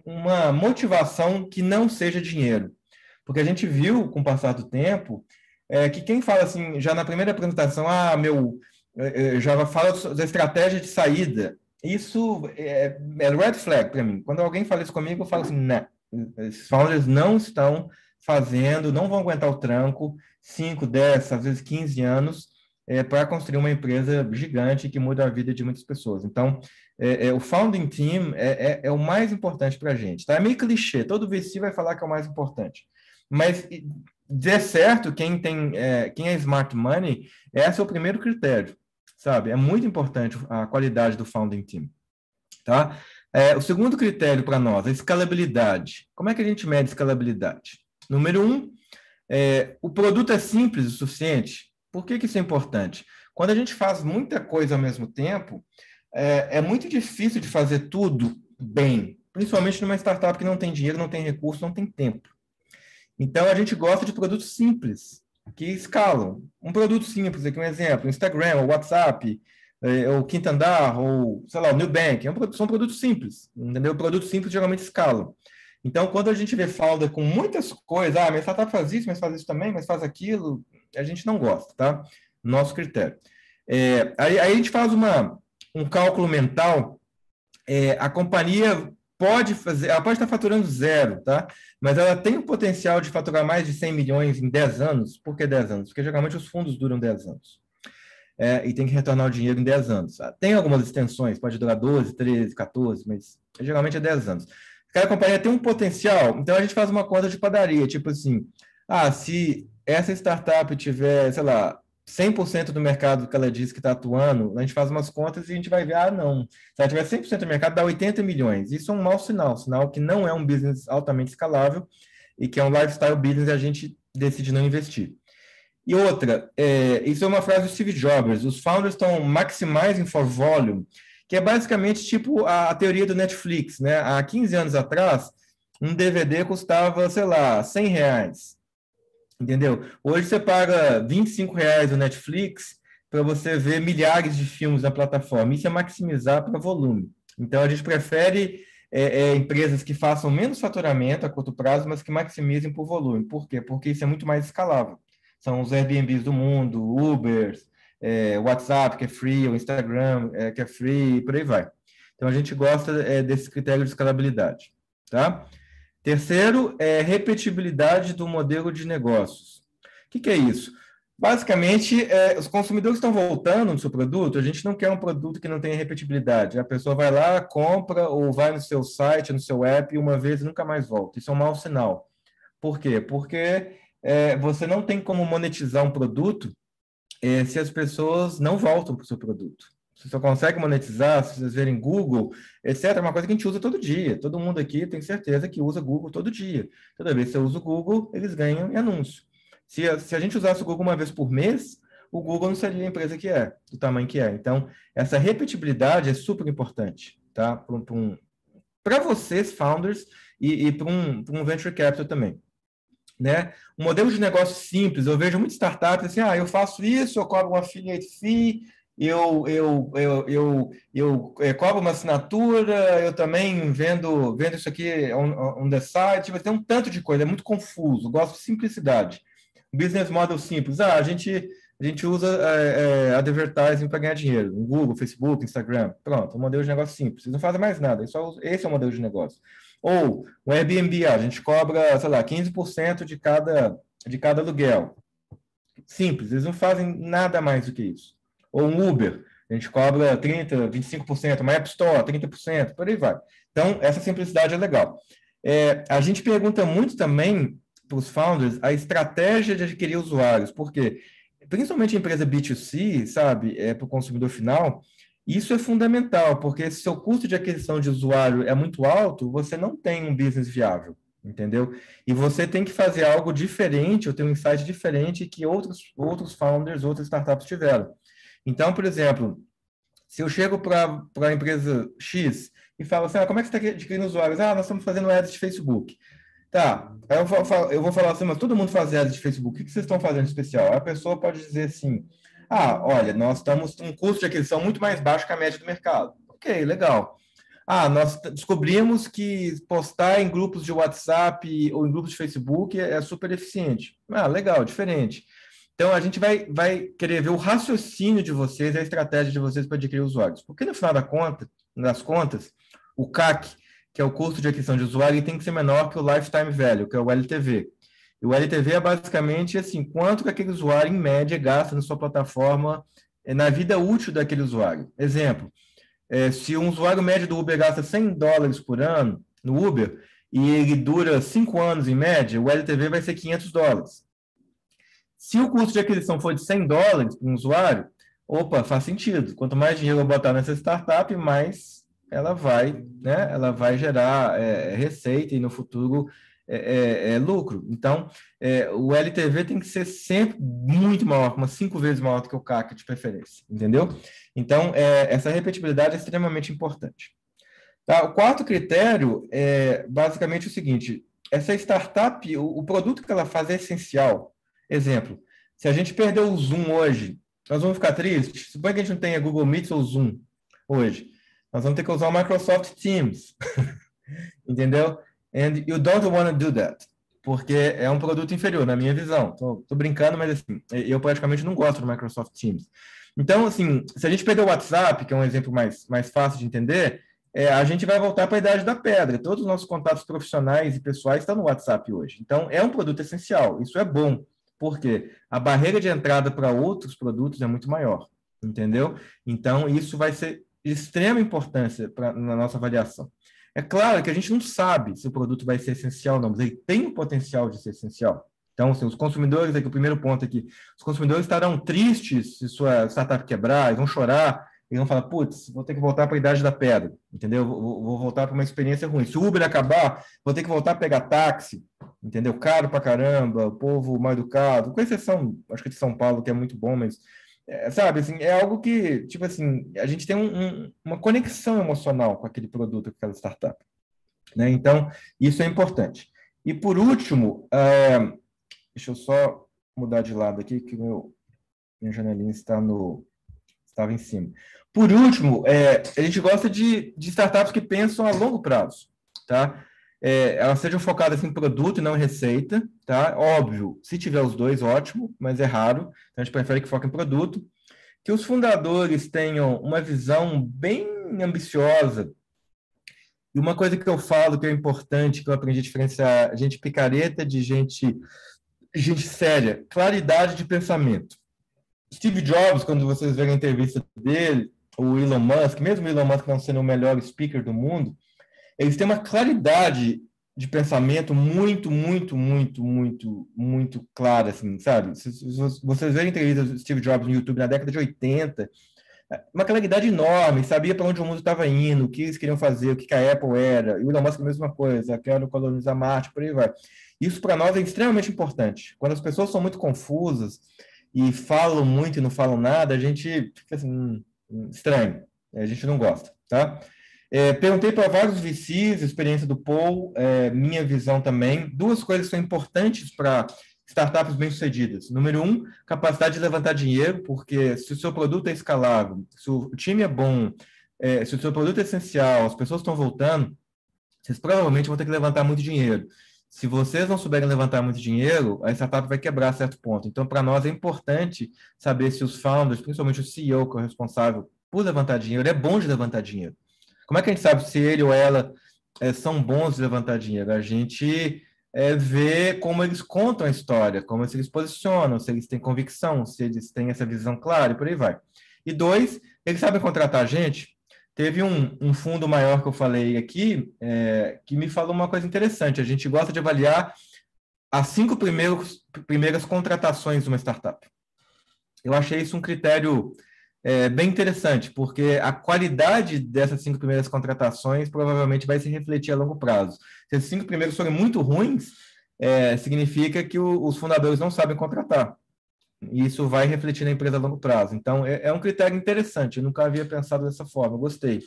[SPEAKER 1] Uma motivação que não seja dinheiro. Porque a gente viu, com o passar do tempo, que quem fala assim, já na primeira apresentação, já fala da estratégia de saída, isso é red flag para mim. Quando alguém fala isso comigo, eu falo assim, não, esses founders não estão fazendo, não vão aguentar o tranco, 5, 10, às vezes 15 anos, para construir uma empresa gigante que muda a vida de muitas pessoas. Então, o founding team é o mais importante para a gente. Tá? É meio clichê, todo VC vai falar que é o mais importante. Mas, de certo, quem é smart money, esse é o primeiro critério, sabe? É muito importante a qualidade do founding team. Tá? O segundo critério para nós é a escalabilidade. Como é que a gente mede escalabilidade? Número 1, o produto é simples o suficiente. Por que isso é importante? Quando a gente faz muita coisa ao mesmo tempo, é muito difícil de fazer tudo bem, principalmente numa startup que não tem dinheiro, não tem recurso, não tem tempo. Então, a gente gosta de produtos simples, que escalam. Um produto simples, aqui um exemplo, Instagram, ou WhatsApp, ou Quinto Andar, ou, sei lá, o Nubank, são produtos simples, entendeu? Produtos simples geralmente escalam. Então, quando a gente vê founder com muitas coisas, minha startup faz isso, mas faz isso também, mas faz aquilo, a gente não gosta, tá? Nosso critério. Aí a gente faz um cálculo mental, a companhia ela pode estar faturando zero, tá? Mas ela tem o potencial de faturar mais de 100 milhões em 10 anos. Por que 10 anos? Porque geralmente os fundos duram 10 anos. E tem que retornar o dinheiro em 10 anos. Tem algumas extensões, pode durar 12, 13, 14, mas geralmente é 10 anos. Cada companhia tem um potencial, então a gente faz uma conta de padaria, tipo assim, se essa startup tiver, sei lá, 100% do mercado que ela diz que está atuando, a gente faz umas contas e a gente vai ver, não, se ela tiver 100% do mercado, dá 80 milhões. Isso é um mau sinal que não é um business altamente escalável e que é um lifestyle business e a gente decide não investir. E outra, isso é uma frase do Steve Jobs, os founders estão maximizing for volume, que é basicamente tipo a teoria do Netflix, né? Há 15 anos atrás, um DVD custava, sei lá, R$100, entendeu? Hoje você paga R$25 no Netflix para você ver milhares de filmes na plataforma. Isso é maximizar para volume. Então, a gente prefere empresas que façam menos faturamento a curto prazo, mas que maximizem por volume. Por quê? Porque isso é muito mais escalável. São os Airbnbs do mundo, Ubers, WhatsApp, que é free, o Instagram, que é free, e por aí vai. Então, a gente gosta desse critério de escalabilidade, tá? Terceiro, repetibilidade do modelo de negócios. O que é isso? Basicamente, os consumidores estão voltando no seu produto, a gente não quer um produto que não tenha repetibilidade. A pessoa vai lá, compra, ou vai no seu site, no seu app, uma vez e nunca mais volta. Isso é um mau sinal. Por quê? Porque você não tem como monetizar um produto se as pessoas não voltam para o seu produto. Você só consegue monetizar, se vocês verem Google, etc., é uma coisa que a gente usa todo dia. Todo mundo aqui tem certeza que usa Google todo dia. Toda vez que você usa o Google, eles ganham em anúncio. Se a gente usasse o Google uma vez por mês, o Google não seria a empresa que é, do tamanho que é. Então, essa repetibilidade é super importante, tá? Para vocês, founders, e para um venture capital também. Né? Um modelo de negócio simples, eu vejo muitas startups assim, eu faço isso, eu cobro um affiliate fee, eu cobro uma assinatura, eu também vendo isso aqui on the site, vai ter um tanto de coisa, é muito confuso, eu gosto de simplicidade. Business model simples, a gente usa advertising para ganhar dinheiro, no Google, Facebook, Instagram, pronto, um modelo de negócio simples, vocês não fazem mais nada, esse é o modelo de negócio. Ou o Airbnb, a gente cobra, sei lá, 15% de cada aluguel. Simples, eles não fazem nada mais do que isso. Ou um Uber, a gente cobra 30%, 25%, uma App Store, 30%, por aí vai. Então, essa simplicidade é legal. A gente pergunta muito também para os founders a estratégia de adquirir usuários, porque, principalmente em empresa B2C, sabe, para o consumidor final, isso é fundamental, porque se seu custo de aquisição de usuário é muito alto, você não tem um business viável, entendeu? E você tem que fazer algo diferente, ou ter um insight diferente que outros founders, outras startups tiveram. Então, por exemplo, se eu chego para a empresa X e falo assim, como é que você está adquirindo usuários? Nós estamos fazendo ads de Facebook. Tá, aí eu vou falar assim, mas todo mundo faz ads de Facebook, o que vocês estão fazendo de especial? A pessoa pode dizer assim, olha, nós estamos com um custo de aquisição muito mais baixo que a média do mercado. Ok, legal. Nós descobrimos que postar em grupos de WhatsApp ou em grupos de Facebook é super eficiente. Legal, diferente. Então, a gente vai querer ver o raciocínio de vocês, a estratégia de vocês para adquirir usuários. Porque, no final das contas, o CAC, que é o custo de aquisição de usuário, ele tem que ser menor que o Lifetime Value, que é o LTV. E o LTV é basicamente assim, quanto que aquele usuário, em média, gasta na sua plataforma na vida útil daquele usuário. Exemplo, se um usuário médio do Uber gasta $100 por ano no Uber e ele dura 5 anos em média, o LTV vai ser $500. Se o custo de aquisição for de $100 para um usuário, faz sentido. Quanto mais dinheiro eu botar nessa startup, mais ela vai gerar receita e no futuro lucro. Então, o LTV tem que ser sempre muito maior, umas 5 vezes maior do que o CAC de preferência, entendeu? Então, essa repetibilidade é extremamente importante. Tá? O quarto critério é basicamente o seguinte, essa startup, o produto que ela faz é essencial. Exemplo, se a gente perder o Zoom hoje, nós vamos ficar tristes? Suponha que a gente não tenha Google Meet ou Zoom hoje. Nós vamos ter que usar o Microsoft Teams. Entendeu? And you don't want to do that. Porque é um produto inferior, na minha visão. Tô brincando, mas assim, eu praticamente não gosto do Microsoft Teams. Então, assim, se a gente perder o WhatsApp, que é um exemplo mais fácil de entender, a gente vai voltar para a idade da pedra. Todos os nossos contatos profissionais e pessoais estão no WhatsApp hoje. Então, é um produto essencial. Isso é bom, porque a barreira de entrada para outros produtos é muito maior, entendeu? Então, isso vai ser de extrema importância na nossa avaliação. É claro que a gente não sabe se o produto vai ser essencial ou não, mas ele tem o potencial de ser essencial. Então, assim, os consumidores, aqui o primeiro ponto aqui, os consumidores estarão tristes se sua startup quebrar, eles vão chorar, eles vão falar, putz, vou ter que voltar para a idade da pedra, entendeu? Vou voltar para uma experiência ruim. Se o Uber acabar, vou ter que voltar a pegar táxi, entendeu? Caro para caramba, o povo mal educado, com exceção, acho que de São Paulo, que é muito bom, mas, sabe, assim, é algo que, tipo assim, a gente tem uma conexão emocional com aquele produto, com aquela startup, né? Então, isso é importante. E, por último, deixa eu só mudar de lado aqui, que minha janelinha estava em cima. Por último, a gente gosta de startups que pensam a longo prazo, tá? Elas sejam focadas em produto e não em receita, tá? Óbvio, se tiver os dois, ótimo, mas é raro. Então, a gente prefere que foque em produto. Que os fundadores tenham uma visão bem ambiciosa. E uma coisa que eu falo que é importante, que eu aprendi a diferenciar gente picareta de gente séria, claridade de pensamento. Steve Jobs, quando vocês verem a entrevista dele, o Elon Musk, mesmo o Elon Musk não sendo o melhor speaker do mundo, eles têm uma claridade de pensamento muito, muito, muito, muito, muito clara, assim, sabe? Se vocês verem a entrevista do Steve Jobs no YouTube na década de 80, uma claridade enorme, sabia para onde o mundo estava indo, o que eles queriam fazer, o que a Apple era, e o Elon Musk a mesma coisa, quero colonizar Marte, por aí vai. Isso para nós é extremamente importante. Quando as pessoas são muito confusas e falam muito e não falam nada, a gente fica assim, estranho, a gente não gosta, tá? Perguntei para vários VCs, experiência do Paul, minha visão também. Duas coisas são importantes para startups bem-sucedidas. Número um, capacidade de levantar dinheiro, porque se o seu produto é escalável, se o time é bom, se o seu produto é essencial, as pessoas estão voltando, vocês provavelmente vão ter que levantar muito dinheiro. Se vocês não souberem levantar muito dinheiro, a startup vai quebrar a certo ponto. Então, para nós é importante saber se os founders, principalmente o CEO, que é o responsável por levantar dinheiro, é bom de levantar dinheiro. Como é que a gente sabe se ele ou ela são bons de levantar dinheiro? A gente vê como eles contam a história, como eles posicionam, se eles têm convicção, se eles têm essa visão clara e por aí vai. E dois, eles sabem contratar a gente. Teve um fundo maior que eu falei aqui, que me falou uma coisa interessante. A gente gosta de avaliar as 5 primeiras contratações de uma startup. Eu achei isso um critério bem interessante, porque a qualidade dessas 5 primeiras contratações provavelmente vai se refletir a longo prazo. Se esses 5 primeiros forem muito ruins, significa que os fundadores não sabem contratar. E isso vai refletir na empresa a longo prazo. Então, é um critério interessante. Eu nunca havia pensado dessa forma. Eu gostei,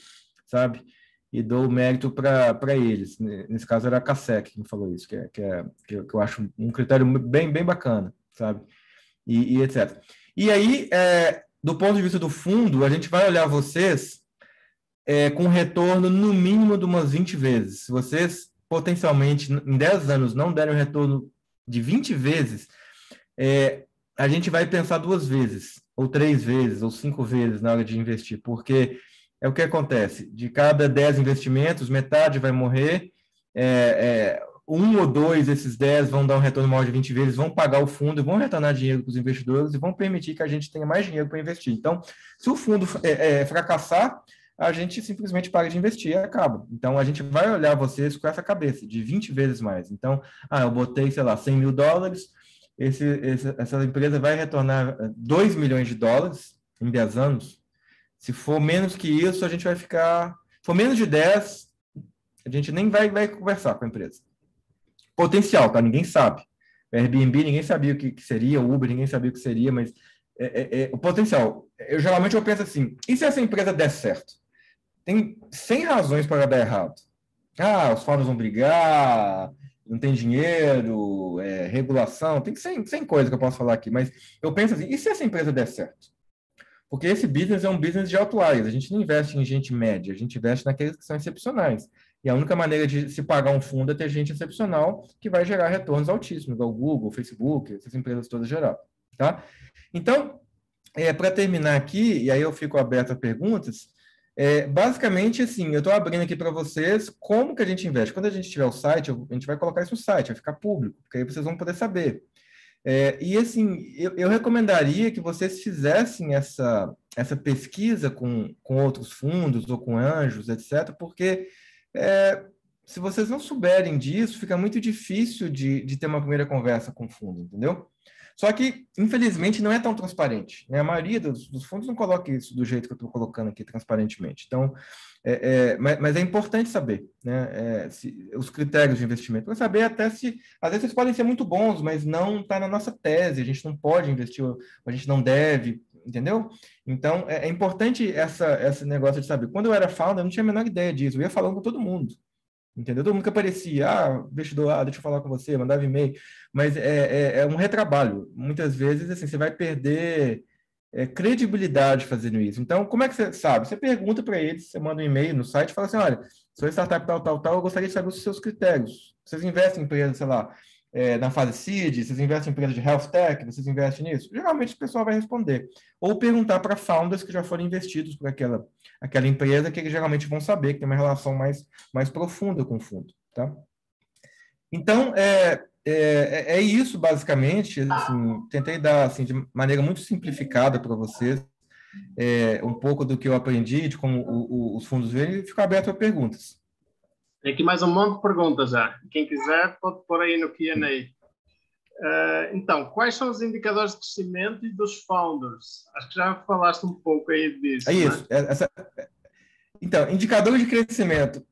[SPEAKER 1] sabe? E dou mérito para eles. Nesse caso, era a Cassec que me falou isso, que eu acho um critério bem, bem bacana, sabe? E etc. E aí, do ponto de vista do fundo, a gente vai olhar vocês com retorno no mínimo de umas 20 vezes. Se vocês, potencialmente, em 10 anos, não derem um retorno de 20 vezes, a gente vai pensar 2 vezes, ou 3 vezes, ou 5 vezes na hora de investir, porque é o que acontece. De cada 10 investimentos, metade vai morrer, 1 ou 2 desses 10 vão dar um retorno maior de 20 vezes, vão pagar o fundo, vão retornar dinheiro para os investidores e vão permitir que a gente tenha mais dinheiro para investir. Então, se o fundo fracassar, a gente simplesmente para de investir e acaba. Então, a gente vai olhar vocês com essa cabeça, de 20 vezes mais. Então, eu botei, sei lá, $100 mil, essa empresa vai retornar $2 milhões em 10 anos. Se for menos que isso, a gente vai ficar... Se for menos de 10, a gente nem vai conversar com a empresa. Potencial, tá? Ninguém sabe. O Airbnb, ninguém sabia o que seria, o Uber, ninguém sabia o que seria, mas o potencial. Geralmente eu penso assim, e se essa empresa der certo? Tem 100 razões para dar errado. Os founders vão brigar, não tem dinheiro, regulação, tem 100 coisas que eu posso falar aqui, mas eu penso assim, e se essa empresa der certo? Porque esse business é um business de outliers, a gente não investe em gente média, a gente investe naqueles que são excepcionais. E a única maneira de se pagar um fundo é ter gente excepcional que vai gerar retornos altíssimos, igual o Google, o Facebook, essas empresas todas geral. Tá? Então, para terminar aqui, e aí eu fico aberto a perguntas, Basicamente, assim, eu estou abrindo aqui para vocês como que a gente investe. Quando a gente tiver o site, a gente vai colocar isso no site, vai ficar público, porque aí vocês vão poder saber. E assim, eu recomendaria que vocês fizessem essa pesquisa com outros fundos ou com anjos, etc., porque se vocês não souberem disso, fica muito difícil de ter uma primeira conversa com o fundo, entendeu? Só que, infelizmente, não é tão transparente, né? A maioria dos fundos não coloca isso do jeito que eu estou colocando aqui, transparentemente. Então, mas é importante saber, né? Os critérios de investimento, para saber até se, às vezes, eles podem ser muito bons, mas não está na nossa tese, a gente não pode investir, a gente não deve, entendeu? Então, é importante esse negócio de saber. Quando eu era founder, eu não tinha a menor ideia disso, eu ia falando com todo mundo. Entendeu? Todo mundo que aparecia, investidor, deixa eu falar com você, mandava e-mail, mas é um retrabalho. Muitas vezes, assim, você vai perder credibilidade fazendo isso. Então, como é que você sabe? Você pergunta para eles, você manda um e-mail no site e fala assim, olha, sou startup tal, tal, tal, eu gostaria de saber os seus critérios. Vocês investem em empresas, sei lá, na fase seed, vocês investem em empresas de health tech, vocês investem nisso? Geralmente o pessoal vai responder. Ou perguntar para founders que já foram investidos por aquela empresa, que eles geralmente vão saber, que tem uma relação mais profunda com o fundo. Tá? Então, é isso, basicamente. Assim, tentei dar assim, de maneira muito simplificada para vocês um pouco do que eu aprendi, de como os fundos veem, e fico aberto a perguntas.
[SPEAKER 2] Tem aqui mais um monte de perguntas já. Quem quiser pode pôr aí no Q&A. Então, quais são os indicadores de crescimento e dos founders? Acho que já falaste um pouco aí disso.
[SPEAKER 1] É isso. Então, indicador de crescimento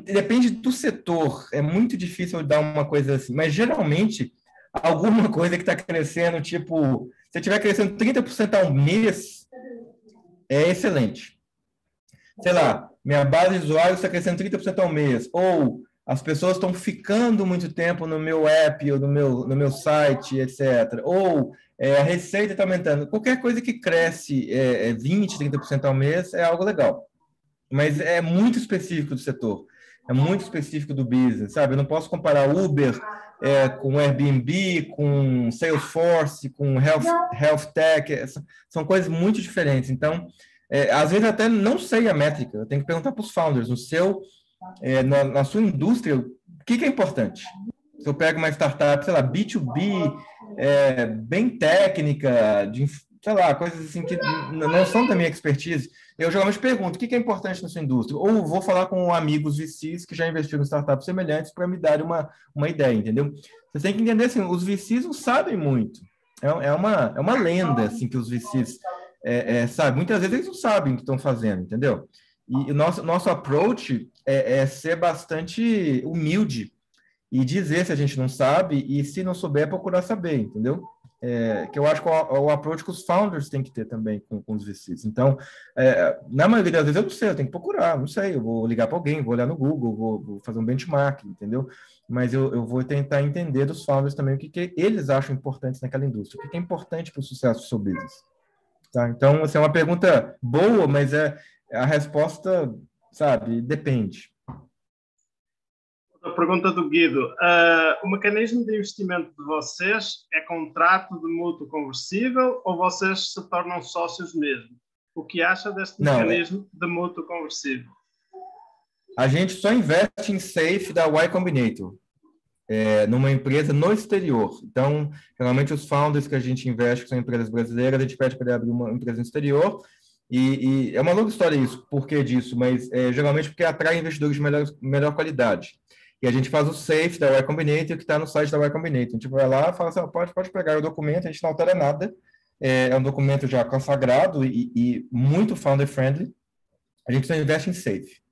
[SPEAKER 1] depende do setor. É muito difícil dar uma coisa assim, mas geralmente alguma coisa que está crescendo, tipo, se estiver crescendo 30% ao mês, é excelente. Sei lá, minha base de usuários está crescendo 30% ao mês, ou as pessoas estão ficando muito tempo no meu app ou no meu site, etc. Ou a receita está aumentando. Qualquer coisa que cresce 20%, 30% ao mês é algo legal. Mas é muito específico do setor, é muito específico do business, sabe? Eu não posso comparar Uber com Airbnb, com Salesforce, com Health Tech, são coisas muito diferentes. Então, às vezes até não sei a métrica, eu tenho que perguntar para os founders, na sua indústria, o que é importante? Se eu pego uma startup, sei lá, B2B, bem técnica, sei lá, coisas assim que não são da minha expertise, eu geralmente pergunto o que é importante na sua indústria, ou vou falar com amigos VCs que já investiram em startups semelhantes para me dar uma ideia, entendeu? Você tem que entender assim, os VCs não sabem muito, é uma lenda assim que os VCs sabem, muitas vezes eles não sabem o que estão fazendo, entendeu? E o nosso approach é ser bastante humilde e dizer se a gente não sabe e se não souber, procurar saber, entendeu? Que eu acho que é o approach que os founders têm que ter também com os VCs. Então, na maioria das vezes eu não sei, eu tenho que procurar, não sei, eu vou ligar para alguém, vou olhar no Google, vou fazer um benchmark, entendeu? Mas eu vou tentar entender dos founders também o que eles acham importante naquela indústria, o que é importante para o sucesso do seu business. Tá? Então, assim, é uma pergunta boa, mas a resposta, sabe, depende.
[SPEAKER 2] A pergunta do Guido. O mecanismo de investimento de vocês é contrato de mútuo conversível ou vocês se tornam sócios mesmo? O que acha deste mecanismo de mútuo conversível?
[SPEAKER 1] A gente só investe em safe da Y Combinator, numa empresa no exterior. Então, geralmente os founders que a gente investe, que são empresas brasileiras, a gente pede para ele abrir uma empresa no exterior. E é uma longa história isso, por que disso? Mas geralmente porque atrai investidores de melhor qualidade. E a gente faz o safe da Y Combinator, que está no site da Y Combinator. A gente vai lá e fala assim, pode pegar o documento, a gente não altera nada. É um documento já consagrado e muito founder-friendly. A gente só investe em safe,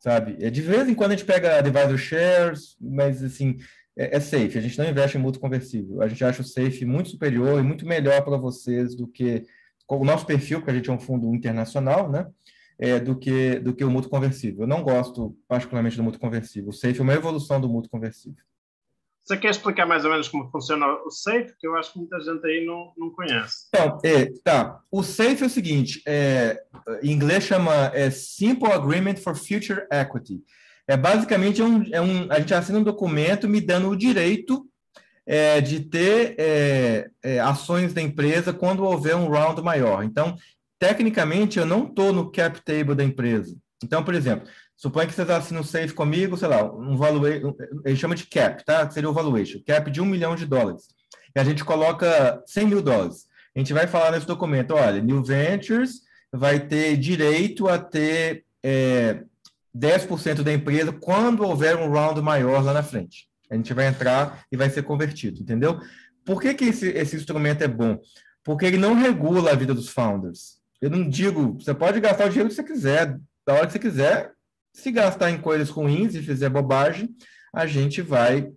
[SPEAKER 1] sabe? De vez em quando a gente pega advisor shares, mas assim, é safe. A gente não investe em mútuo conversível. A gente acha o safe muito superior e muito melhor para vocês do que o nosso perfil, porque a gente é um fundo internacional, né? Do que o mútuo conversível. Eu não gosto particularmente do mútuo conversível. O safe é uma evolução do mútuo conversível.
[SPEAKER 2] Você quer explicar mais ou menos como funciona o safe? Que eu acho que muita gente aí não conhece.
[SPEAKER 1] Então, tá. O safe é o seguinte, em inglês chama Simple Agreement for Future Equity. Basicamente, a gente assina um documento me dando o direito de ter ações da empresa quando houver um round maior. Então, tecnicamente, eu não estou no cap table da empresa. Então, por exemplo, suponha que vocês assinam um safe comigo, sei lá, ele chama de cap, tá? Que seria o valuation, cap de $1 milhão. E a gente coloca $100 mil. A gente vai falar nesse documento, olha, New Ventures vai ter direito a ter 10% da empresa quando houver um round maior lá na frente. A gente vai entrar e vai ser convertido, entendeu? Por que esse instrumento é bom? Porque ele não regula a vida dos founders. Eu não digo, você pode gastar o dinheiro que você quiser, da hora que você quiser. Se gastar em coisas ruins e fizer bobagem, a gente vai,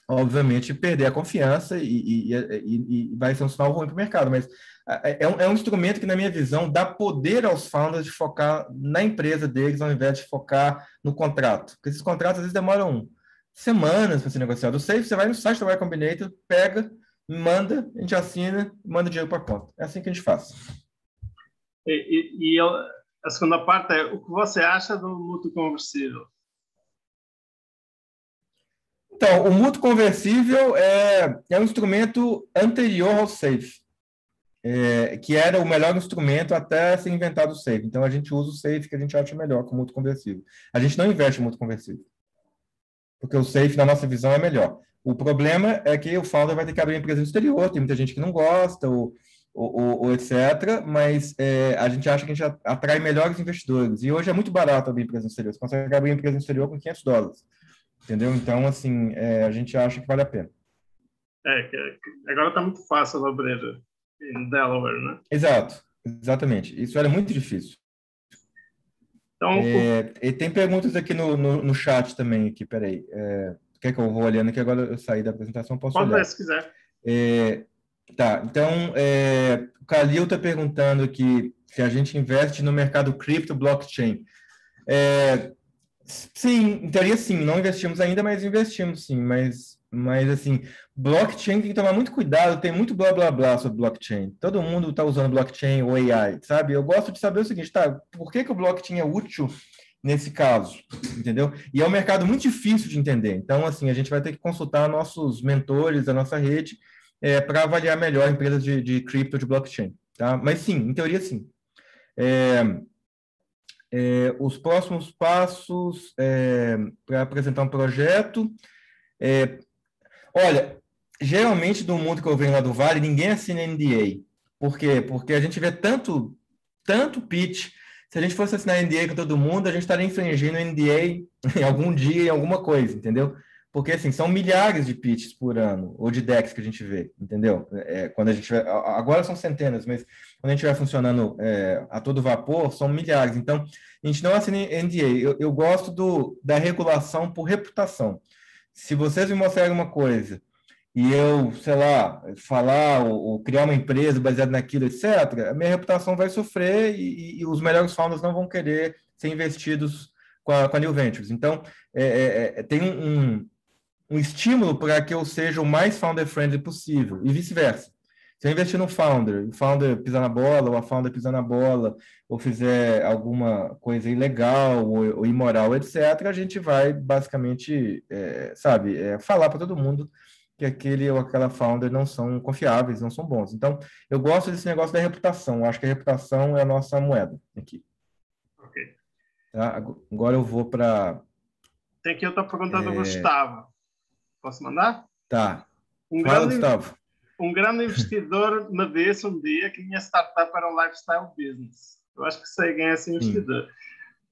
[SPEAKER 1] obviamente, perder a confiança e vai ser um sinal ruim para o mercado. Mas é um instrumento que, na minha visão, dá poder aos founders de focar na empresa deles, ao invés de focar no contrato. Porque esses contratos, às vezes, demoram semanas para ser negociado. O safe, você vai no site da Y Combinator, pega, manda, a gente assina, manda o dinheiro para a conta. É assim que a gente faz.
[SPEAKER 2] A segunda parte é o que você acha do mútuo conversível?
[SPEAKER 1] Então, o mútuo conversível é um instrumento anterior ao SAFE, que era o melhor instrumento até ser inventado o SAFE. Então, a gente usa o SAFE que a gente acha melhor com o mútuo conversível. A gente não investe em mútuo conversível, porque o SAFE, na nossa visão, é melhor. O problema é que o founder vai ter que abrir empresa no exterior, tem muita gente que não gosta, ou etc., mas a gente acha que a gente atrai melhores investidores. E hoje é muito barato abrir empresa no exterior. Você consegue abrir empresa no exterior com $500. Entendeu? Então, assim, a gente acha que vale a pena.
[SPEAKER 2] Agora está muito fácil abrir em Delaware, né?
[SPEAKER 1] Exatamente. Isso era muito difícil.
[SPEAKER 2] Então,
[SPEAKER 1] e tem perguntas aqui no chat também, aqui, peraí. Quer que eu vou olhando aqui? Agora eu saí da apresentação, posso olhar.
[SPEAKER 2] Pode ler, se quiser.
[SPEAKER 1] Tá, então, o Calil está perguntando aqui se a gente investe no mercado cripto blockchain. Sim, em teoria sim, não investimos ainda, mas investimos sim, mas assim, blockchain tem que tomar muito cuidado, tem muito blá blá blá sobre blockchain. Todo mundo está usando blockchain ou AI, sabe? Eu gosto de saber o seguinte, tá, por que o blockchain é útil nesse caso, entendeu? E é um mercado muito difícil de entender, então assim, a gente vai ter que consultar nossos mentores, a nossa rede, para avaliar melhor empresas de cripto, de blockchain, tá? Mas sim, em teoria sim. Os próximos passos para apresentar um projeto. Olha, geralmente no mundo que eu venho lá do Vale, ninguém assina NDA. Por quê? Porque a gente vê tanto pitch. Se a gente fosse assinar NDA com todo mundo, a gente estaria infringindo NDA em algum dia, em alguma coisa, entendeu? Porque, assim, são milhares de pitches por ano, ou de decks que a gente vê, entendeu? Quando a gente agora são centenas, mas quando a gente estiver funcionando a todo vapor, são milhares. Então, a gente não assina NDA. Eu gosto da regulação por reputação. Se vocês me mostrarem uma coisa e eu, sei lá, falar ou criar uma empresa baseada naquilo, etc., a minha reputação vai sofrer e os melhores founders não vão querer ser investidos com a New Ventures. Então, tem um estímulo para que eu seja o mais founder-friendly possível, e vice-versa. Se eu investir no founder, o founder pisar na bola, ou a founder pisar na bola, ou fizer alguma coisa ilegal ou imoral, etc., a gente vai, basicamente, falar para todo mundo que aquele ou aquela founder não são confiáveis, não são bons. Então, eu gosto desse negócio da reputação. Eu acho que a reputação é a nossa moeda aqui.
[SPEAKER 2] Ok.
[SPEAKER 1] Tá? Agora eu vou para...
[SPEAKER 2] Tem aqui outra pergunta do Gustavo. Posso mandar?
[SPEAKER 1] Tá. Fala, Gustavo.
[SPEAKER 2] Um grande investidor me disse um dia que minha startup era um lifestyle business. Eu acho que sei quem é esse investidor.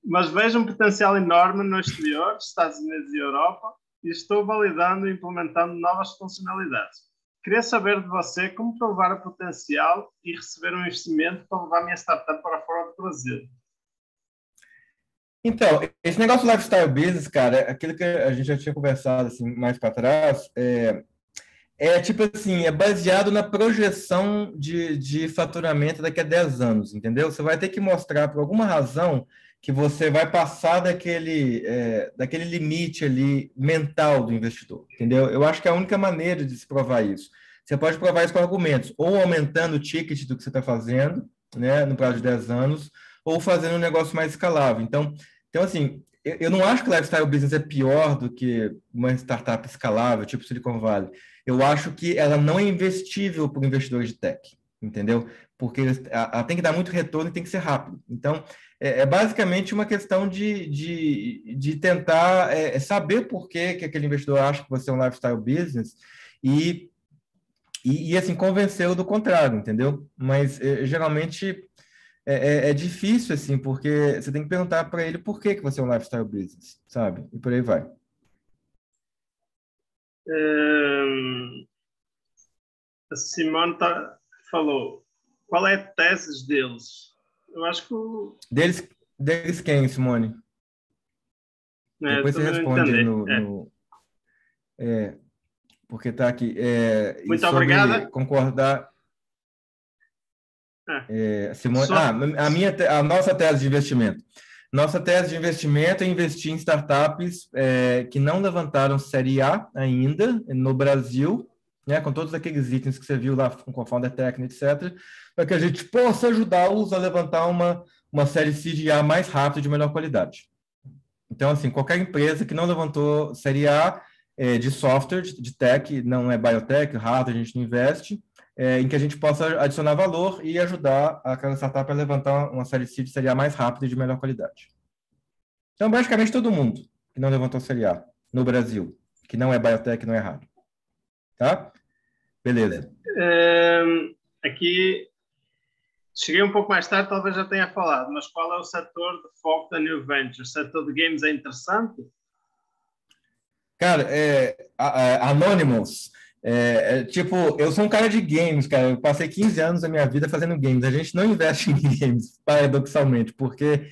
[SPEAKER 2] Mas vejo um potencial enorme no exterior, Estados Unidos e Europa, e estou validando e implementando novas funcionalidades. Queria saber de você como provar o potencial e receber um investimento para levar a minha startup para fora do Brasil.
[SPEAKER 1] Então, esse negócio do lifestyle business, cara, aquilo que a gente já tinha conversado assim, mais para trás, tipo assim, é baseado na projeção de faturamento daqui a 10 anos, entendeu? Você vai ter que mostrar, por alguma razão, que você vai passar daquele limite ali mental do investidor, entendeu? Eu acho que é a única maneira de se provar isso. Você pode provar isso com argumentos, ou aumentando o ticket do que você está fazendo, né, no prazo de 10 anos, ou fazendo um negócio mais escalável. Então assim, eu não acho que lifestyle business é pior do que uma startup escalável, tipo Silicon Valley. Eu acho que ela não é investível para investidores de tech. entendeu? Porque ela tem que dar muito retorno e tem que ser rápido. Então, é basicamente uma questão de tentar saber por que aquele investidor acha que você é um lifestyle business e assim, convencê-lo do contrário, entendeu? Mas, geralmente, é difícil, assim, porque você tem que perguntar para ele por que você é um lifestyle business, sabe? E por aí vai.
[SPEAKER 2] A Simone falou, qual é a tese deles? Eu acho que...
[SPEAKER 1] Deles quem, Simone? Depois você
[SPEAKER 2] também não
[SPEAKER 1] responde aí
[SPEAKER 2] entendi.
[SPEAKER 1] porque está aqui. E
[SPEAKER 2] Muito
[SPEAKER 1] sobre
[SPEAKER 2] obrigada.
[SPEAKER 1] concordar... Simone,
[SPEAKER 2] Só...
[SPEAKER 1] a nossa tese de investimento. Nossa tese de investimento é investir em startups que não levantaram Série A ainda no Brasil, né, com todos aqueles itens que você viu lá, com co-founder técnico, etc., para que a gente possa ajudá-los a levantar uma série C de A mais rápido e de melhor qualidade. Então, assim, qualquer empresa que não levantou Série A de software, de tech, não é biotech, hardware, a gente não investe, em que a gente possa adicionar valor e ajudar aquela startup a levantar uma série C de Série A mais rápida e de melhor qualidade. Então, basicamente, todo mundo que não levantou Série A no Brasil, que não é biotech, não é hardware. Tá? Beleza.
[SPEAKER 2] Aqui, cheguei um pouco mais tarde, talvez já tenha falado, mas qual é o setor de foco da New Venture? O setor de games é interessante?
[SPEAKER 1] Cara, Anonymous, tipo, eu sou um cara de games, cara. Eu passei 15 anos da minha vida fazendo games. A gente não investe em games, paradoxalmente, porque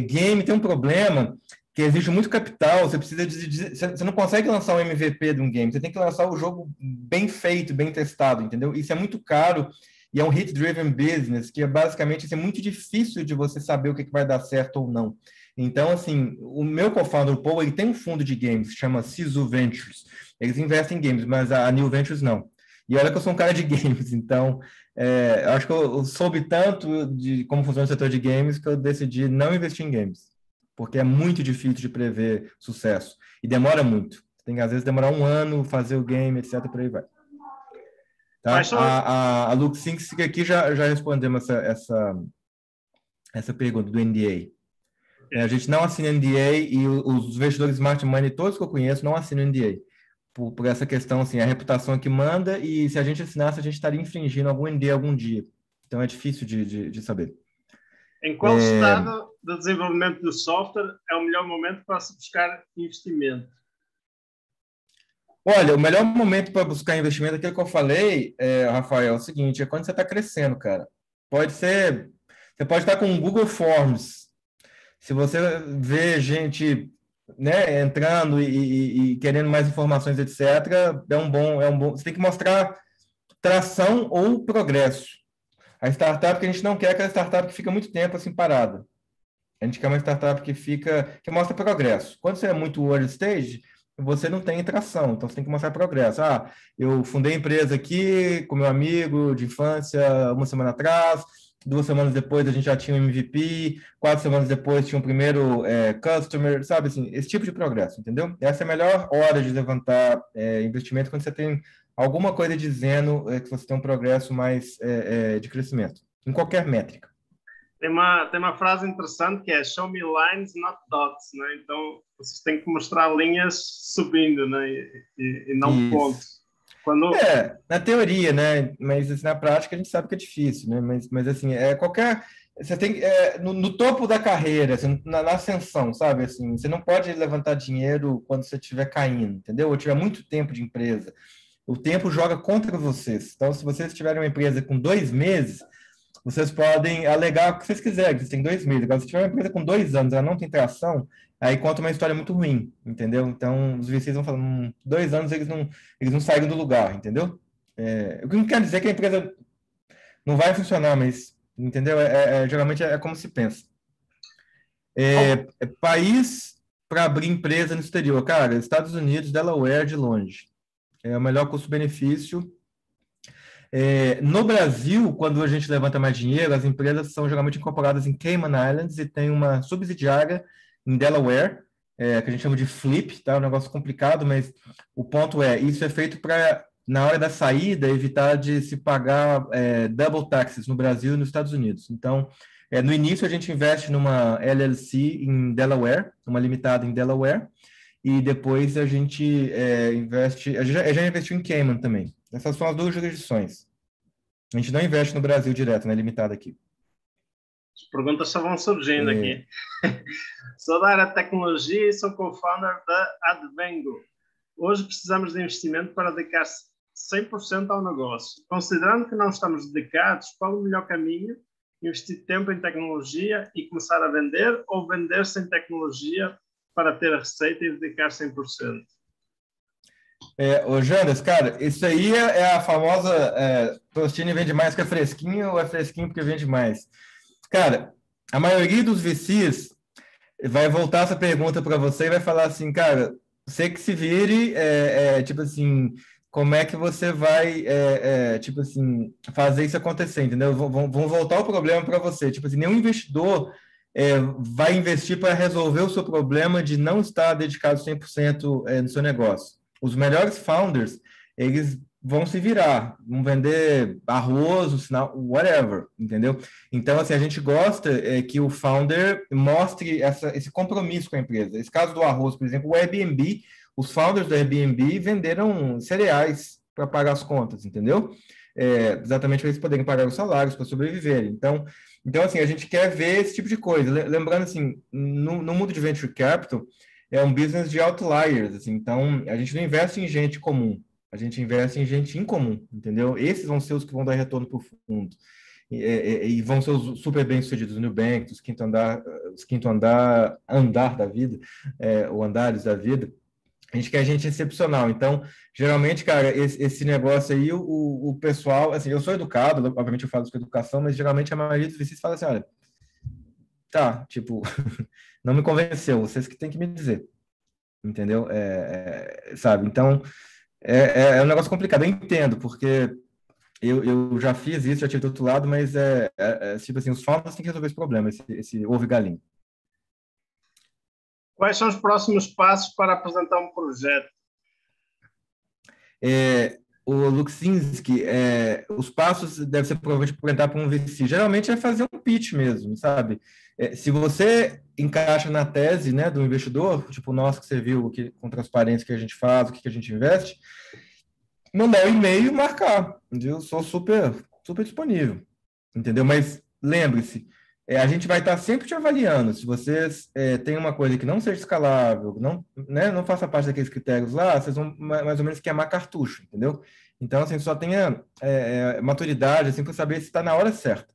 [SPEAKER 1] game tem um problema que exige muito capital. Você precisa você não consegue lançar um MVP de um game. Você tem que lançar o jogo bem feito, bem testado, entendeu? Isso é muito caro e é um hit-driven business que é basicamente assim, muito difícil de você saber o que vai dar certo ou não. Então, assim, o meu co-founder, o Paul, ele tem um fundo de games que chama Sisu Ventures. Eles investem em games, mas a New Ventures não. E olha que eu sou um cara de games, então eu acho que eu soube tanto de como funciona o setor de games que eu decidi não investir em games, porque é muito difícil de prever sucesso e demora muito. Tem que, às vezes, demorar um ano, fazer o game, etc, por aí vai. Tá? A LuxSync aqui já respondemos essa pergunta do NDA. A gente não assina NDA e os investidores Smart Money, todos que eu conheço, não assinam NDA. Por essa questão, assim, a reputação é que manda e se a gente assinasse, a gente estaria infringindo algum NDA algum dia. Então é difícil de saber.
[SPEAKER 2] Em qual estado de desenvolvimento do software é o melhor momento para se buscar investimento?
[SPEAKER 1] Olha, o melhor momento para buscar investimento, aquilo que eu falei, Rafael, é o seguinte, é quando você está crescendo, cara. Você pode estar com o Google Forms. Se você vê gente, né, entrando e querendo mais informações, etc., é um bom. Você tem que mostrar tração ou progresso. A startup que a gente não quer é aquela startup que fica muito tempo assim parada. A gente quer uma startup que mostra progresso. Quando você é muito early stage, você não tem tração, então você tem que mostrar progresso. Eu fundei a empresa aqui com meu amigo de infância uma semana atrás, 2 semanas depois a gente já tinha um MVP, 4 semanas depois tinha um primeiro customer, sabe assim, esse tipo de progresso, entendeu? Essa é a melhor hora de levantar investimento quando você tem alguma coisa dizendo que você tem um progresso mais de crescimento, em qualquer métrica.
[SPEAKER 2] Tem uma frase interessante que é show me lines, not dots, né? Então, vocês têm que mostrar linhas subindo, né? E não pontos.
[SPEAKER 1] Na teoria, né? Mas assim, na prática a gente sabe que é difícil, né? Mas assim, você tem no topo da carreira, assim, na ascensão, sabe? Assim, você não pode levantar dinheiro quando você estiver caindo, entendeu? Ou tiver muito tempo de empresa. O tempo joga contra vocês. Então, se vocês tiverem uma empresa com 2 meses, vocês podem alegar o que vocês quiserem, vocês têm 2 meses. Agora, se tiver uma empresa com 2 anos, ela não tem tração, aí conta uma história muito ruim, entendeu? Então, os VCs vão falando, 2 anos eles não saíram do lugar, entendeu? O que não quer dizer que a empresa não vai funcionar, mas, entendeu? Geralmente é como se pensa. País para abrir empresa no exterior. Cara, Estados Unidos, Delaware, de longe. É o melhor custo-benefício. No Brasil, quando a gente levanta mais dinheiro, as empresas são geralmente incorporadas em Cayman Islands e tem uma subsidiária em Delaware, que a gente chama de flip, tá? É um negócio complicado, mas o ponto isso é feito para na hora da saída, evitar de se pagar double taxes no Brasil e nos Estados Unidos. Então, no início, a gente investe numa LLC em Delaware, uma limitada em Delaware, e depois a gente investe... já investiu em Cayman também. Essas são as duas jurisdições. A gente não investe no Brasil direto, na limitada aqui.
[SPEAKER 2] As perguntas só vão surgindo aqui. Sou da área de tecnologia e sou co-founder da Advengo. Hoje precisamos de investimento para dedicar 100% ao negócio. Considerando que não estamos dedicados, qual o melhor caminho? Investir tempo em tecnologia e começar a vender, ou vender sem tecnologia para ter a receita e dedicar 100%?
[SPEAKER 1] Ô Jandas, cara, isso aí é a famosa Tostine vende mais que é fresquinho, ou é fresquinho porque vende mais? Cara, a maioria dos VCs vai voltar essa pergunta para você e vai falar assim, cara, você que se vire, tipo assim, como é que você vai, tipo assim, fazer isso acontecer, entendeu? Vão voltar o problema para você. Tipo assim, nenhum investidor vai investir para resolver o seu problema de não estar dedicado 100% no seu negócio. Os melhores founders, eles vão se virar, vão vender arroz, um sinal, whatever, entendeu? Então, assim, a gente gosta que o founder mostre esse compromisso com a empresa. Esse caso do arroz, por exemplo, o Airbnb, os founders do Airbnb venderam cereais para pagar as contas, entendeu? Exatamente para eles poderem pagar os salários, para sobreviverem. Então, assim, a gente quer ver esse tipo de coisa. Lembrando, assim, no mundo de venture capital, é um business de outliers, assim, então a gente não investe em gente comum, a gente investe em gente incomum, entendeu? Esses vão ser os que vão dar retorno para o fundo. E vão ser os super bem-sucedidos, no Nubank, os quinto andar da vida, ou andares da vida. A gente quer gente excepcional. Então, geralmente, cara, esse negócio aí, o pessoal, assim, eu sou educado, obviamente eu falo com educação, mas geralmente a maioria dos VCs fala assim, olha, tá, tipo, não me convenceu, vocês que têm que me dizer, entendeu? Sabe? Então, é um negócio complicado, eu entendo, porque eu já fiz isso, já tive do outro lado, mas tipo assim, os founders têm que resolver esse problema, esse ovo e galinha.
[SPEAKER 2] Quais são os próximos passos para apresentar um projeto?
[SPEAKER 1] O Luxinski, os passos devem ser provavelmente apresentar para um VC. Geralmente é fazer um pitch mesmo, sabe? Se você encaixa na tese, né, do investidor, tipo o nosso que você viu aqui, com transparência que a gente faz, o que a gente investe, mandar um e-mail e marcar. Eu sou super, super disponível, entendeu? Mas lembre-se, a gente vai estar sempre te avaliando. Se vocês têm uma coisa que não seja escalável, não faça parte daqueles critérios lá, vocês vão mais ou menos queimar cartucho, entendeu? Então, assim, só tenha maturidade assim, para saber se está na hora certa,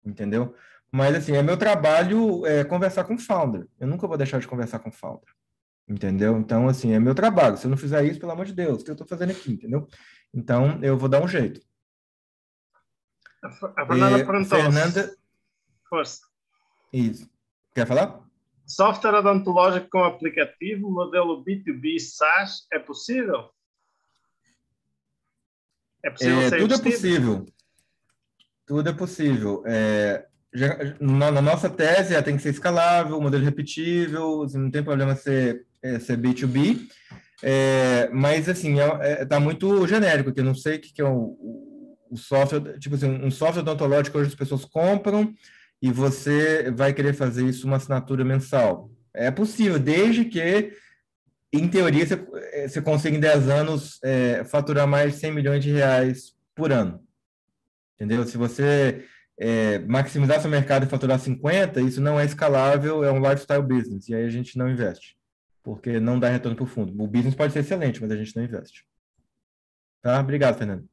[SPEAKER 1] entendeu? Mas, assim, é meu trabalho conversar com o founder. Eu nunca vou deixar de conversar com o founder. Entendeu? Então, assim, é meu trabalho. Se eu não fizer isso, pelo amor de Deus, o que eu estou fazendo aqui, entendeu? Então, eu vou dar um jeito.
[SPEAKER 2] A Fernanda perguntou.
[SPEAKER 1] Fernanda...
[SPEAKER 2] Força.
[SPEAKER 1] Isso. Quer falar?
[SPEAKER 2] Software odontológico com aplicativo, modelo B2B SaaS, é possível? É possível ser
[SPEAKER 1] tudo
[SPEAKER 2] investido?
[SPEAKER 1] É possível. Tudo é possível. Na nossa tese, tem que ser escalável, modelo repetível, assim, não tem problema ser B2B, mas, assim, está muito genérico aqui. Eu não sei o que é o software, tipo assim, um software odontológico hoje as pessoas compram e você vai querer fazer isso uma assinatura mensal. É possível, desde que, em teoria, você consiga em 10 anos faturar mais de 100 milhões de reais por ano. Entendeu? Se você maximizar seu mercado e faturar 50, isso não é escalável, é um lifestyle business, e aí a gente não investe, porque não dá retorno para o fundo. O business pode ser excelente, mas a gente não investe. Tá? Obrigado, Fernando.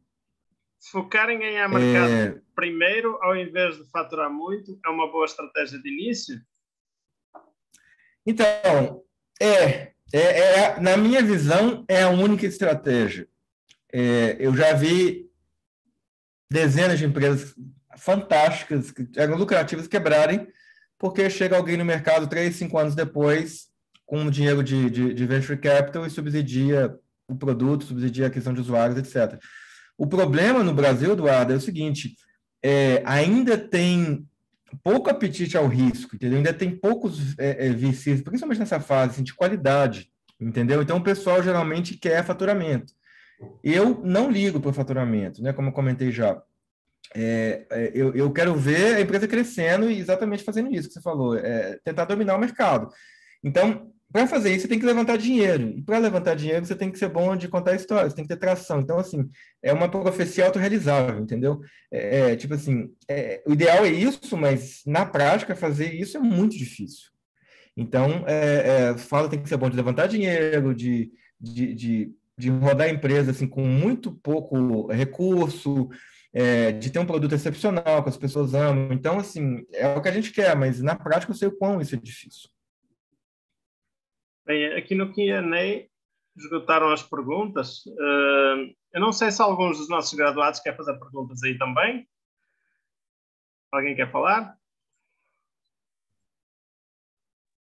[SPEAKER 2] Focar em ganhar mercado primeiro, ao invés de faturar muito, é uma boa estratégia de início?
[SPEAKER 1] Então, na minha visão, é a única estratégia. Eu já vi dezenas de empresas fantásticas, que eram lucrativas, quebrarem, porque chega alguém no mercado 3, 5 anos depois, com dinheiro de venture capital e subsidia o produto, subsidia a aquisição de usuários, etc. O problema no Brasil, Eduardo, é o seguinte, ainda tem pouco apetite ao risco, entendeu? Ainda tem poucos VCs, principalmente nessa fase assim, de qualidade, entendeu? Então, o pessoal geralmente quer faturamento. Eu não ligo para o faturamento, né? Como eu comentei já. Eu quero ver a empresa crescendo e exatamente fazendo isso que você falou, tentar dominar o mercado. Então, para fazer isso, você tem que levantar dinheiro. E para levantar dinheiro, você tem que ser bom de contar histórias, tem que ter tração. Então, assim, é uma profecia autorrealizável, entendeu? Tipo assim, o ideal é isso, mas na prática, fazer isso é muito difícil. Então, fala tem que ser bom de levantar dinheiro, de rodar a empresa assim, com muito pouco recurso, de ter um produto excepcional que as pessoas amam. Então, assim, é o que a gente quer, mas na prática eu sei o quão isso é difícil.
[SPEAKER 2] Bem, aqui no Q&A esgotaram as perguntas. Eu não sei se alguns dos nossos graduados querem fazer perguntas aí também. Alguém quer falar?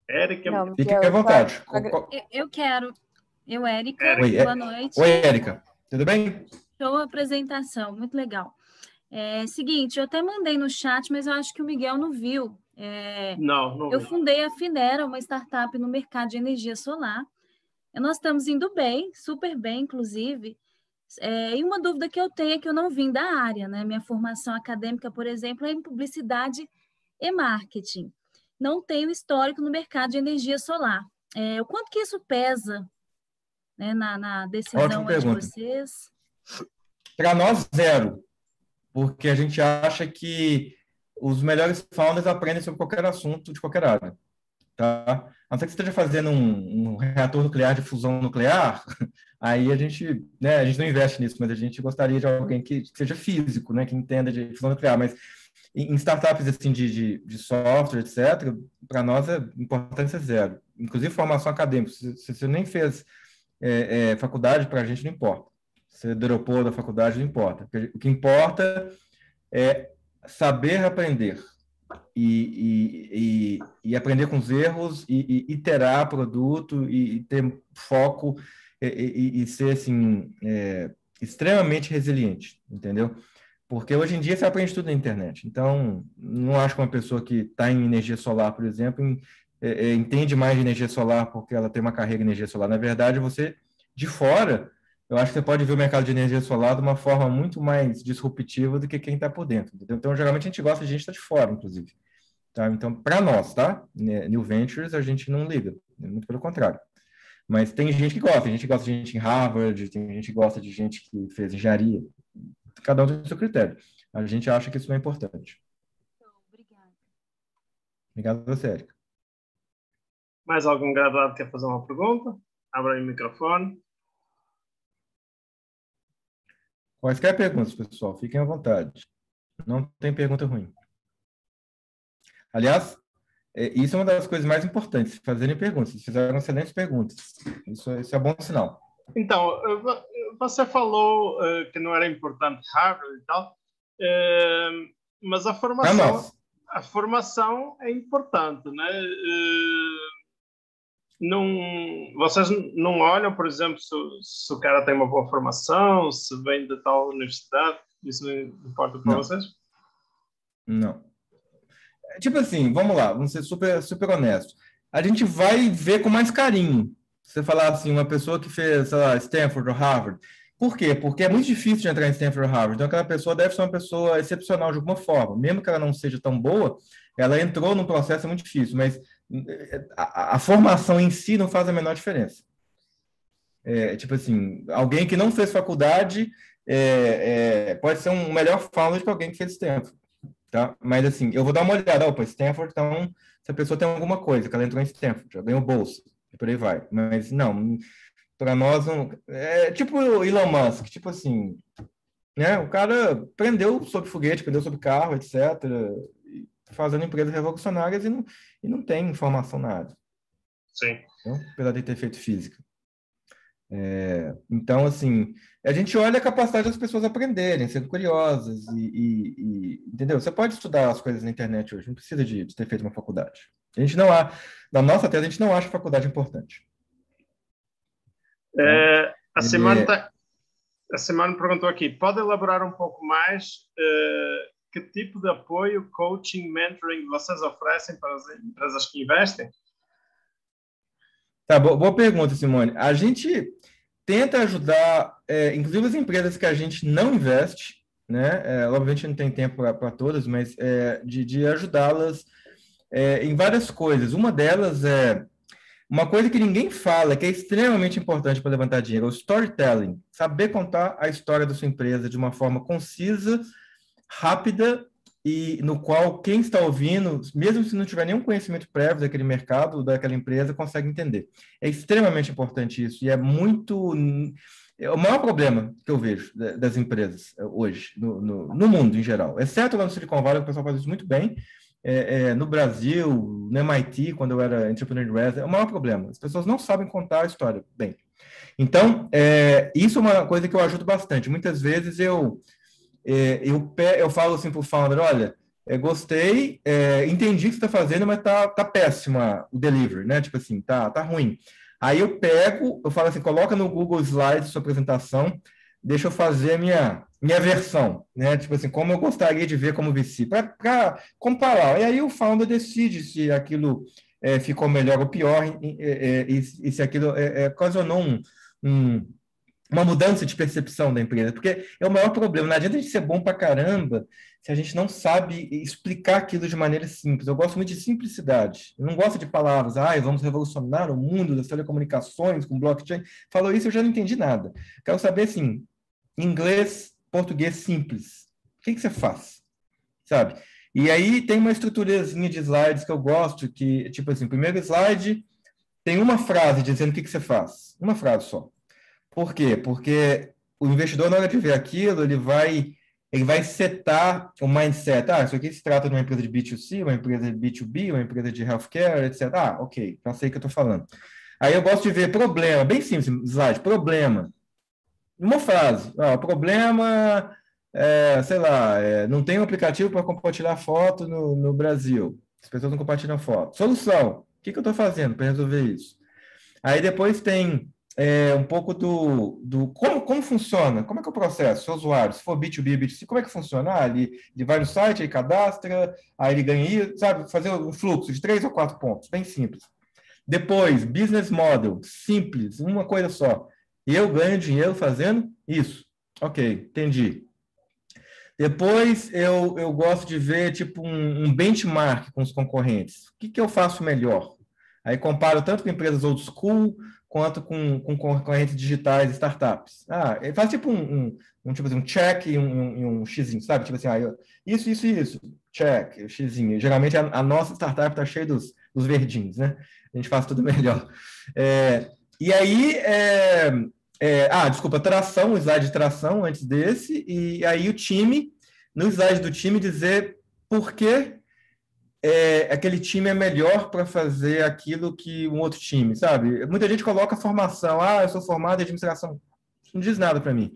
[SPEAKER 2] Érica?
[SPEAKER 3] Não,
[SPEAKER 1] Fique à vontade.
[SPEAKER 3] eu quero. Eu, Érica.
[SPEAKER 2] Érica.
[SPEAKER 3] Boa noite.
[SPEAKER 1] Oi, Érica. Tudo bem?
[SPEAKER 3] Show a apresentação, muito legal. Seguinte, eu até mandei no chat, mas eu acho que o Miguel não viu.
[SPEAKER 2] Não
[SPEAKER 3] eu
[SPEAKER 2] vi.
[SPEAKER 3] fundei a Finera, uma startup no mercado de energia solar. Nós estamos indo bem, super bem, inclusive. E uma dúvida que eu tenho é que eu não vim da área, né? Minha formação acadêmica, por exemplo, é em publicidade e marketing. Não tenho histórico no mercado de energia solar. O quanto que isso pesa, né, na decisão de vocês?
[SPEAKER 1] Para nós, zero. Porque a gente acha que os melhores founders aprendem sobre qualquer assunto de qualquer área. Tá? A não ser que você esteja fazendo um reator nuclear de fusão nuclear, aí a gente não investe nisso, mas a gente gostaria de alguém que seja físico, né, que entenda de fusão nuclear. Mas em startups assim, de software, etc., para nós a importância é zero. Inclusive formação acadêmica. Se você nem fez faculdade, para a gente não importa. Você dropou da faculdade, não importa. O que importa é saber aprender. E aprender com os erros e iterar produto e ter foco e ser assim extremamente resiliente, entendeu? Porque hoje em dia você aprende tudo na internet. Então, não acho que uma pessoa que está em energia solar, por exemplo, entende mais de energia solar porque ela tem uma carreira em energia solar. Na verdade, você, de fora, eu acho que você pode ver o mercado de energia solar de uma forma muito mais disruptiva do que quem está por dentro. Entendeu? Então, geralmente, a gente gosta de gente que está de fora, inclusive. Tá? Então, para nós, tá? New Ventures, a gente não liga. Muito pelo contrário. Mas tem gente que gosta. Tem gente que gosta de gente em Harvard, tem gente que gosta de gente que fez engenharia. Cada um tem o seu critério. A gente acha que isso não é importante.
[SPEAKER 3] Obrigada.
[SPEAKER 1] Obrigado a você, Érica.
[SPEAKER 2] Mais algum graduado quer fazer uma pergunta? Abra aí o microfone.
[SPEAKER 1] Quaisquer perguntas, pessoal, fiquem à vontade. Não tem pergunta ruim. Aliás, isso é uma das coisas mais importantes, fazerem perguntas. Vocês fizeram excelentes perguntas. Isso é bom sinal.
[SPEAKER 2] Então, você falou que não era importante Harvard e tal, mas a formação é importante, né? Vocês não olham, por exemplo, se o cara tem uma boa formação, se vem de tal universidade, isso não importa para vocês?
[SPEAKER 1] Não. Tipo assim, vamos lá, vamos ser super, super honestos. A gente vai ver com mais carinho. Você falar assim, uma pessoa que fez, sei lá, Stanford ou Harvard. Por quê? Porque é muito difícil de entrar em Stanford ou Harvard. Então, aquela pessoa deve ser uma pessoa excepcional de alguma forma. Mesmo que ela não seja tão boa, ela entrou num processo muito difícil. Mas a formação em si não faz a menor diferença. Tipo assim, alguém que não fez faculdade pode ser um melhor founder que alguém que fez Stanford. Tá? Mas assim, eu vou dar uma olhada, opa, Stanford, então, se a pessoa tem alguma coisa, que ela entrou em Stanford, já ganhou bolsa, e por aí vai. Mas não, para nós, é tipo o Elon Musk, tipo assim, né? O cara aprendeu sobre foguete, aprendeu sobre carro, etc., fazendo empresas revolucionárias e não tem informação na área.
[SPEAKER 2] Sim.
[SPEAKER 1] Então, apesar de ter feito física. Então, assim, a gente olha a capacidade das pessoas aprenderem, serem curiosas entendeu? Você pode estudar as coisas na internet hoje, não precisa de ter feito uma faculdade. Na nossa tese, a gente não acha a faculdade importante.
[SPEAKER 2] A Simone perguntou aqui, pode elaborar um pouco mais que tipo de apoio, coaching, mentoring vocês oferecem para as empresas que investem?
[SPEAKER 1] Tá, boa pergunta, Simone. A gente tenta ajudar, inclusive as empresas que a gente não investe, né? Obviamente não tem tempo para todas, mas de ajudá-las em várias coisas. Uma delas é uma coisa que ninguém fala, que é extremamente importante para levantar dinheiro, é o storytelling. Saber contar a história da sua empresa de uma forma concisa, rápida e no qual quem está ouvindo, mesmo se não tiver nenhum conhecimento prévio daquele mercado, daquela empresa, consegue entender. É extremamente importante isso e é muito... É o maior problema que eu vejo das empresas hoje, no mundo em geral, exceto lá no Silicon Valley, o pessoal faz isso muito bem. No Brasil, no MIT, quando eu era entrepreneur de Resident, é o maior problema. As pessoas não sabem contar a história bem. Então, isso é uma coisa que eu ajudo bastante. Muitas vezes eu falo assim para o founder, olha, gostei, entendi o que você está fazendo, mas tá péssimo o delivery, né? Tipo assim, tá ruim. Aí eu falo assim, coloca no Google Slides sua apresentação, deixa eu fazer a minha versão, né? Tipo assim, como eu gostaria de ver como VC, para comparar. E aí o founder decide se aquilo ficou melhor ou pior, e se aquilo ocasionou uma mudança de percepção da empresa, porque é o maior problema. Não adianta a gente ser bom para caramba se a gente não sabe explicar aquilo de maneira simples. Eu gosto muito de simplicidade. Eu não gosto de palavras, vamos revolucionar o mundo das telecomunicações com blockchain. Falou isso, eu já não entendi nada. Quero saber, assim, inglês, português simples. O que você faz? Sabe? E aí tem uma estruturazinha de slides que eu gosto, que, tipo assim, primeiro slide tem uma frase dizendo o que você faz. Uma frase só. Por quê? Porque o investidor, na hora de ver aquilo, ele vai setar o mindset. Isso aqui se trata de uma empresa de B2C, uma empresa de B2B, uma empresa de healthcare, etc. Ok, já sei o que eu estou falando. Aí eu gosto de ver problema, bem simples, slide, problema. Uma frase. O problema, sei lá, não tem um aplicativo para compartilhar foto no Brasil. As pessoas não compartilham foto. Solução. O que eu estou fazendo para resolver isso? Aí depois tem um pouco do como funciona, como é que é o processo, seu usuário, se for B2B, B2C, como é que funciona? Ele vai no site, ele cadastra, aí ele ganha, sabe, fazer um fluxo de 3 ou 4 pontos, bem simples. Depois, business model, simples, uma coisa só. Eu ganho dinheiro fazendo isso. Ok, entendi. Depois, eu gosto de ver tipo um benchmark com os concorrentes. O que eu faço melhor? Aí comparo tanto com empresas old school quanto com concorrentes digitais e startups. Ele faz tipo tipo assim, um check e um xizinho, sabe? Tipo assim, isso, check, xizinho. Geralmente a nossa startup está cheia dos verdinhos, né? A gente faz tudo melhor. E aí, desculpa, tração, o slide de tração antes desse, e aí o time, no slide do time, dizer por que aquele time é melhor para fazer aquilo que um outro time, sabe? Muita gente coloca formação, eu sou formado em administração. Isso não diz nada para mim.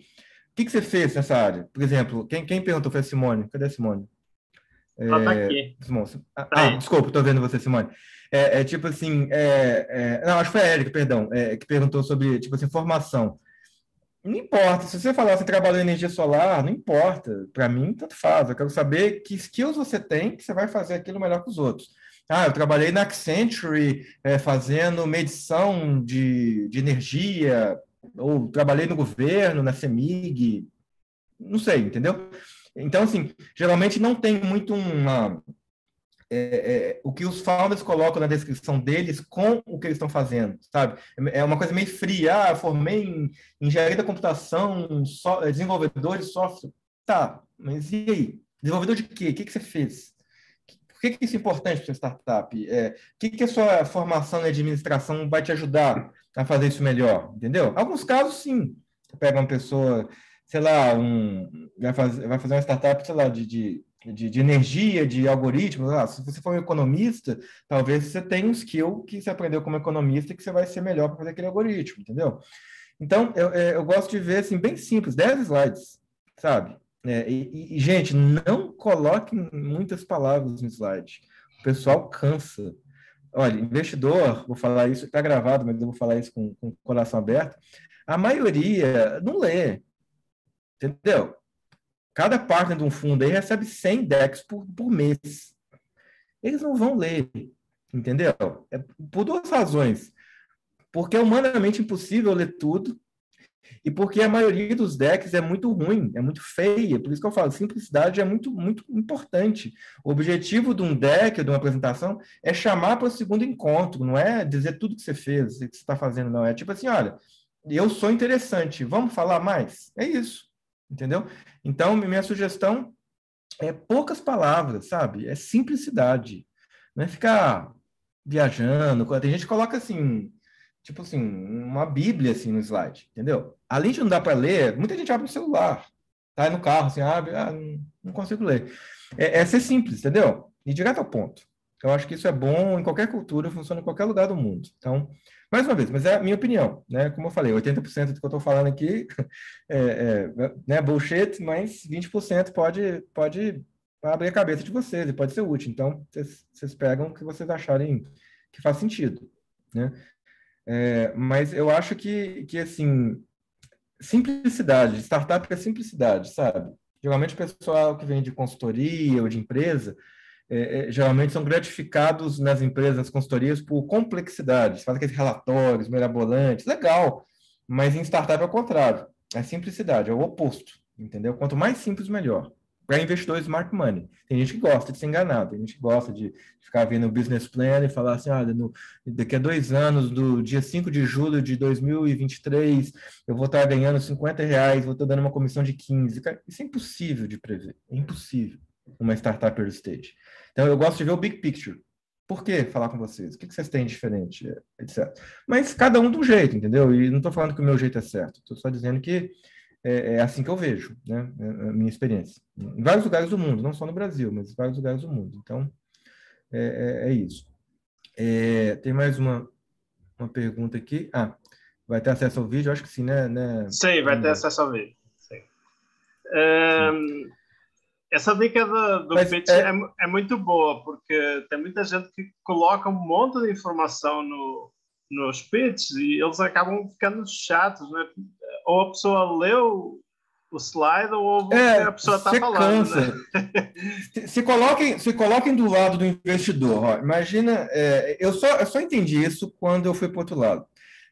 [SPEAKER 1] O que você fez nessa área? Por exemplo, quem perguntou foi a Simone. Cadê a Simone?
[SPEAKER 2] Ela está aqui.
[SPEAKER 1] Desculpa, estou vendo você, Simone. Tipo assim, não, acho que foi a Érica, perdão, que perguntou sobre, tipo assim, formação. Não importa, se você falar, você trabalhou em energia solar, não importa, para mim, tanto faz. Eu quero saber que skills você tem que você vai fazer aquilo melhor que os outros. Eu trabalhei na Accenture fazendo medição de energia, ou trabalhei no governo, na CEMIG, não sei, entendeu? Então, assim, geralmente não tem muito o que os founders colocam na descrição deles com o que eles estão fazendo, sabe? É uma coisa meio fria. Formei em engenharia da computação, desenvolvedor de software. Tá, mas e aí? Desenvolvedor de quê? O que você fez? Por que isso é importante para sua startup? O que a sua formação na administração vai te ajudar a fazer isso melhor? Entendeu? Alguns casos, sim. Você pega uma pessoa, sei lá, vai fazer uma startup, sei lá, de energia, de algoritmos. Se você for um economista, talvez você tenha um skill que você aprendeu como economista e que você vai ser melhor para fazer aquele algoritmo, entendeu? Então, eu gosto de ver, assim, bem simples, 10 slides, sabe? Gente, não coloquem muitas palavras no slide. O pessoal cansa. Olha, investidor, vou falar isso, está gravado, mas eu vou falar isso com o coração aberto, a maioria não lê, entendeu? Cada partner de um fundo aí recebe 100 decks por mês. Eles não vão ler, entendeu? Por duas razões. Porque é humanamente impossível ler tudo E porque a maioria dos decks é muito ruim, é muito feia. Por isso que eu falo, simplicidade é muito, muito importante. O objetivo de um deck, de uma apresentação, é chamar para o segundo encontro, não é dizer tudo que você fez, o que você está fazendo, não. É tipo assim, olha, eu sou interessante, vamos falar mais? É isso, entendeu? Então, minha sugestão é poucas palavras, sabe? É simplicidade. Não é ficar viajando. Tem gente que coloca assim, tipo assim, uma bíblia assim no slide, entendeu? Além de não dar para ler, muita gente abre o celular, tá no carro, assim, abre, não consigo ler. É ser simples, entendeu? E direto ao ponto. Eu acho que isso é bom em qualquer cultura, funciona em qualquer lugar do mundo. Então, mais uma vez, mas é a minha opinião, né? Como eu falei, 80% do que eu estou falando aqui né, bullshit, mas 20% pode abrir a cabeça de vocês e pode ser útil. Então, vocês pegam o que vocês acharem que faz sentido, né? Mas eu acho que assim, simplicidade, startup é simplicidade, sabe? Geralmente o pessoal que vem de consultoria ou de empresa, geralmente são gratificados nas empresas, nas consultorias, por complexidade. Faz aqueles relatórios mirabolantes, legal, mas em startup é o contrário. É simplicidade, é o oposto, entendeu? Quanto mais simples, melhor. Para investidor smart money. Tem gente que gosta de ser enganado, tem gente que gosta de ficar vendo o business plan e falar assim, daqui a 2 anos, do dia 5 de julho de 2023, eu vou estar ganhando R$50, vou estar dando uma comissão de 15. Cara, isso é impossível de prever, é impossível uma startup early stage. Então, eu gosto de ver o big picture. Por que falar com vocês? O que vocês têm de diferente, etc. Mas cada um de um jeito, entendeu? E não estou falando que o meu jeito é certo. Estou só dizendo que é assim que eu vejo, né? É a minha experiência. Em vários lugares do mundo, não só no Brasil, mas em vários lugares do mundo. Então, é isso. Tem mais uma pergunta aqui. Vai ter acesso ao vídeo? Eu acho que sim, né?
[SPEAKER 2] Sim, vai ter acesso ao vídeo. Sim. Essa dica do pitch é muito boa, porque tem muita gente que coloca um monte de informação nos pitches e eles acabam ficando chatos, né? Ou a pessoa leu o slide ou ouve o que a pessoa está falando.
[SPEAKER 1] Cansa. Né? Se coloquem do lado do investidor. Ó. Imagina, eu só entendi isso quando eu fui para o outro lado.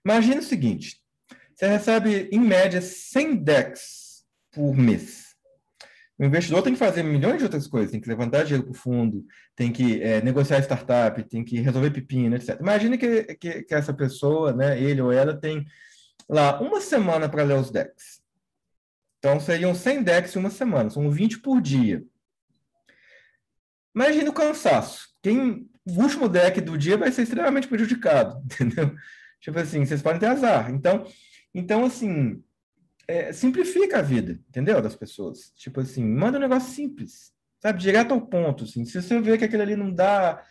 [SPEAKER 1] Imagina o seguinte, você recebe, em média, 100 decks por mês. O investidor tem que fazer milhões de outras coisas, tem que levantar dinheiro para o fundo, tem que negociar startup, tem que resolver pepino, etc. Imagina que essa pessoa, né, ele ou ela, tem lá uma semana para ler os decks. Então, seriam 100 decks em uma semana, são 20 por dia. Imagina o cansaço. O último deck do dia vai ser extremamente prejudicado, entendeu? Tipo assim, vocês podem ter azar. Então assim, simplifica a vida, entendeu? Das pessoas. Tipo assim, manda um negócio simples, sabe? Direto ao ponto, assim. Se você vê que aquilo ali não dá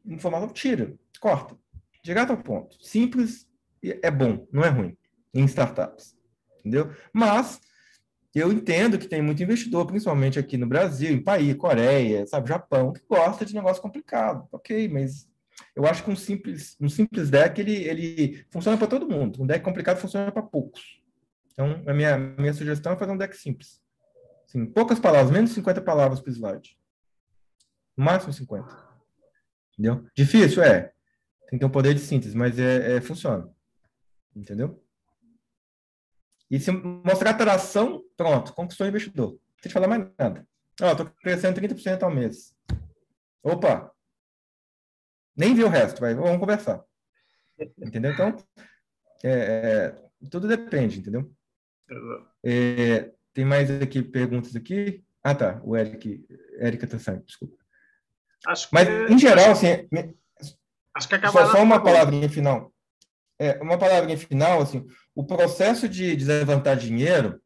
[SPEAKER 1] informação, tira, corta. Direto ao ponto. Simples é bom, não é ruim. Em startups, entendeu? Mas eu entendo que tem muito investidor, principalmente aqui no Brasil, em país, Coreia, sabe, Japão, que gosta de negócio complicado. Ok, mas eu acho que um simples deck, ele funciona para todo mundo. Um deck complicado funciona para poucos. Então, a minha sugestão é fazer um deck simples. Assim, poucas palavras, menos de 50 palavras por slide. No máximo 50. Entendeu? Difícil? Tem que ter um poder de síntese, mas funciona. Entendeu? E se mostrar atração, pronto, conquistou o investidor. Não precisa falar mais nada. Estou crescendo 30% ao mês. Opa! Nem vi o resto, vamos conversar. Entendeu? Então, tudo depende, entendeu? Tem mais aqui perguntas aqui? Tá. O Érica tá saindo, desculpa. Mas, em geral, assim...
[SPEAKER 2] Acho que
[SPEAKER 1] só uma palavrinha final. Uma palavrinha final, assim, o processo de levantar dinheiro,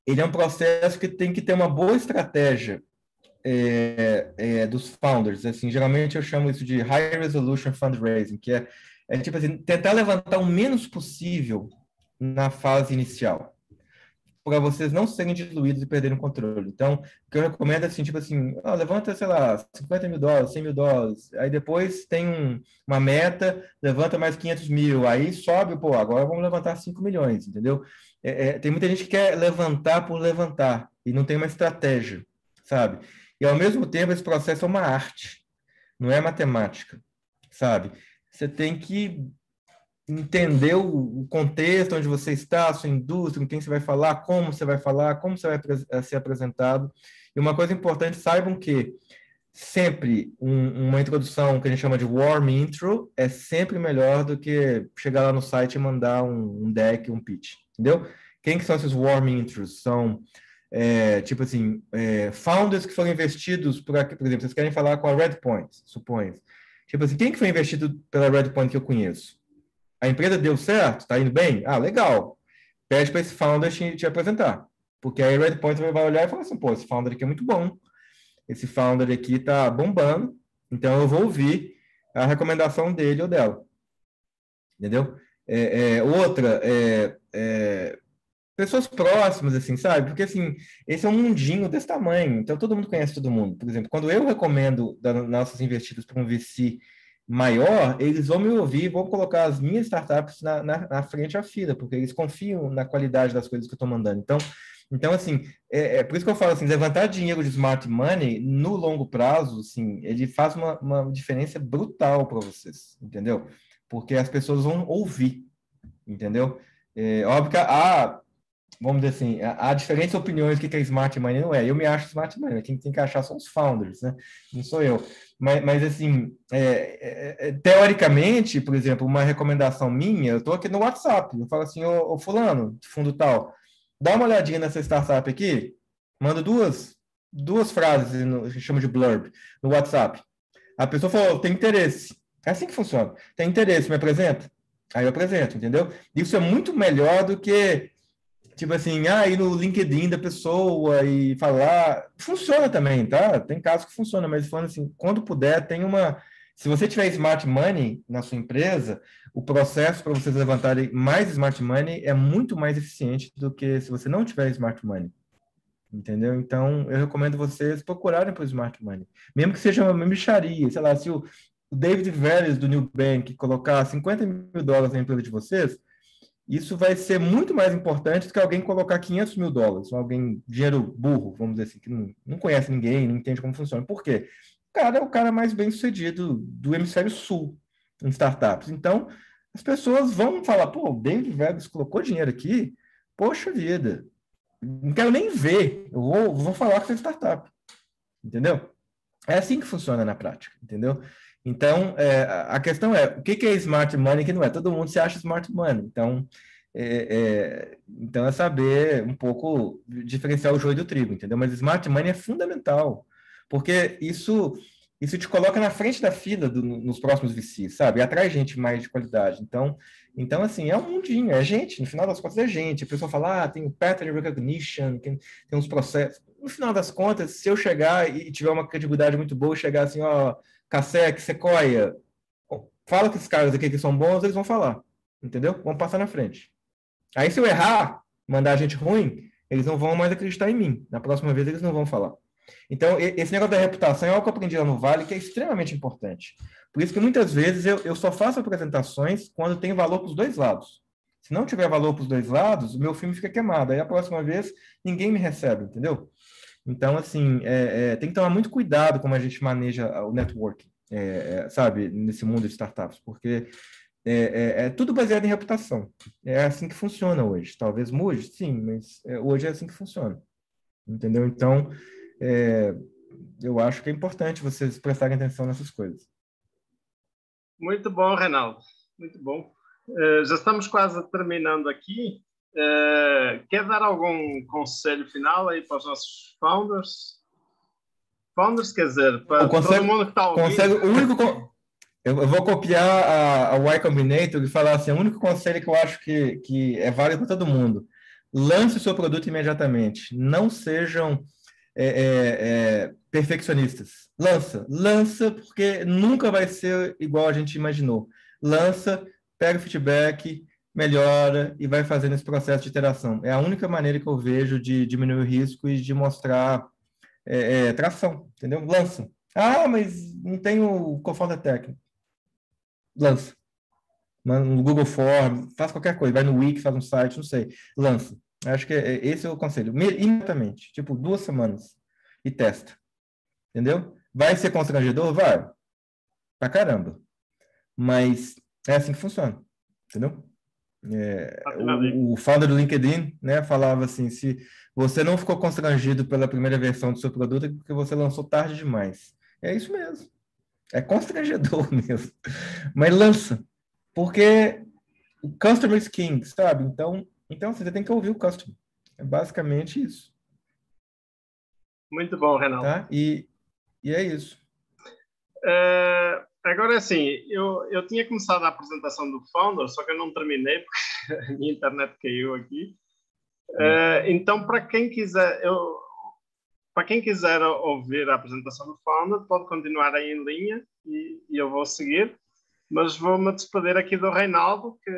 [SPEAKER 1] ele é um processo que tem que ter uma boa estratégia dos founders. Assim, geralmente eu chamo isso de high resolution fundraising, que é tipo assim, tentar levantar o menos possível na fase inicial, para vocês não serem diluídos e perderem o controle. Então, o que eu recomendo é assim, tipo assim, levanta, sei lá, $50 mil, $100 mil, aí depois tem uma meta, levanta mais 500 mil, aí sobe, agora vamos levantar 5 milhões, entendeu? Tem muita gente que quer levantar por levantar, e não tem uma estratégia, sabe? E, ao mesmo tempo, esse processo é uma arte, não é matemática, sabe? Você tem que entender o contexto onde você está, a sua indústria, com quem você vai falar, como você vai ser apresentado. E uma coisa importante, saibam que sempre uma introdução que a gente chama de warm intro é sempre melhor do que chegar lá no site e mandar um deck, um pitch, entendeu? Quem que são esses warm intros? São, tipo assim, founders que foram investidos por exemplo, vocês querem falar com a Redpoint, suponho. Tipo assim, quem que foi investido pela Redpoint que eu conheço? A empresa deu certo? Tá indo bem? Ah, legal. Pede para esse founder te apresentar. Porque aí a Redpoint vai olhar e falar assim, pô, esse founder aqui é muito bom. Esse founder aqui está bombando, então eu vou ouvir a recomendação dele ou dela. Entendeu? Outra, pessoas próximas, assim, sabe? Porque, assim, esse é um mundinho desse tamanho, então todo mundo conhece todo mundo. Por exemplo, quando eu recomendo das nossas investidas para um VC maior, eles vão me ouvir e vão colocar as minhas startups na frente à fila, porque eles confiam na qualidade das coisas que eu estou mandando. Então, assim, por isso que eu falo assim, levantar dinheiro de smart money no longo prazo, assim, ele faz uma diferença brutal para vocês, entendeu? Porque as pessoas vão ouvir, entendeu? Óbvio que vamos dizer assim, há diferentes opiniões do que é smart money, não é. Eu me acho smart money, quem tem que achar são os founders, né? Não sou eu. Mas assim, teoricamente, por exemplo, uma recomendação minha, eu estou aqui no WhatsApp, eu falo assim, ô fulano, de fundo tal, dá uma olhadinha nessa startup aqui, manda duas frases, que chama de blurb, no WhatsApp. A pessoa falou, tem interesse. É assim que funciona. Tem interesse, me apresenta? Aí eu apresento, entendeu? Isso é muito melhor do que, tipo assim, ir no LinkedIn da pessoa e falar. Funciona também, tá? Tem casos que funciona, mas falando assim, quando puder, tem uma. Se você tiver smart money na sua empresa, o processo para vocês levantarem mais smart money é muito mais eficiente do que se você não tiver smart money. Entendeu? Então, eu recomendo vocês procurarem por smart money. Mesmo que seja uma mixaria, sei lá, se o David Vélez do Nubank colocar $50 mil na empresa de vocês, isso vai ser muito mais importante do que alguém colocar $500 mil, alguém, dinheiro burro, vamos dizer assim, que não conhece ninguém, não entende como funciona. Por quê? O cara é o cara mais bem sucedido do hemisfério sul em startups. Então, as pessoas vão falar, pô, o David Vélez colocou dinheiro aqui, poxa vida, não quero nem ver, eu vou falar com essa startup, entendeu? É assim que funciona na prática, entendeu? Então, a questão é, o que é smart money e o que não é? Todo mundo se acha smart money, então é saber um pouco diferenciar o joio do trigo, entendeu? Mas smart money é fundamental, porque isso te coloca na frente da fila nos próximos VCs, sabe? E atrai gente mais de qualidade. Então, assim, é um mundinho, é gente, no final das contas é gente. A pessoa fala, tem o pattern recognition, tem uns processos. No final das contas, se eu chegar e tiver uma credibilidade muito boa, chegar assim, ó, Cassec, Sequoia, fala que esses caras aqui que são bons, eles vão falar, entendeu? Vão passar na frente. Aí, se eu errar, mandar gente ruim, eles não vão mais acreditar em mim. Na próxima vez, eles não vão falar. Então, esse negócio da reputação é algo que eu aprendi lá no Vale, que é extremamente importante. Por isso que muitas vezes eu só faço apresentações quando tem valor para os dois lados. Se não tiver valor para os dois lados, o meu filme fica queimado. Aí a próxima vez ninguém me recebe, entendeu? Então, assim, tem que tomar muito cuidado como a gente maneja o networking, sabe, nesse mundo de startups, porque é tudo baseado em reputação. É assim que funciona hoje. Talvez mude, sim, mas hoje é assim que funciona. Entendeu? Então, eu acho que é importante vocês prestarem atenção nessas coisas.
[SPEAKER 2] Muito bom, Reinaldo. Muito bom. Já estamos quase terminando aqui. Quer dar algum conselho final aí para os nossos founders? Founders, quer dizer, para todo mundo que está ouvindo.
[SPEAKER 1] Eu vou copiar a Y Combinator e falar assim, o único conselho que eu acho que é válido para todo mundo. Lance o seu produto imediatamente. Não sejam perfeccionistas. Lança, porque nunca vai ser igual a gente imaginou. Lança, pega o feedback, melhora e vai fazendo esse processo de iteração. É a única maneira que eu vejo de diminuir o risco e de mostrar tração, entendeu? Lança. Mas não tenho co-founder técnico. Lança. No Google Forms, faz qualquer coisa, vai no Wiki, faz um site, não sei. Lança. Acho que esse é o conselho. Imediatamente, tipo 2 semanas e testa. Entendeu? Vai ser constrangedor? Vai. Pra caramba. Mas é assim que funciona. entendeu? O founder do LinkedIn, né, falava assim, se você não ficou constrangido pela primeira versão do seu produto é porque você lançou tarde demais. É isso mesmo. É constrangedor mesmo. Mas lança. Porque o customer is king, sabe? Então você tem que ouvir o customer. É basicamente isso.
[SPEAKER 2] Muito bom, Reinaldo.
[SPEAKER 1] Tá? E é isso.
[SPEAKER 2] Agora, assim, eu tinha começado a apresentação do Founder, só que eu não terminei porque a minha internet caiu aqui. Então, para quem quiser ouvir a apresentação do Founder, pode continuar aí em linha e eu vou seguir. Mas vou-me despedir aqui do Reinaldo, que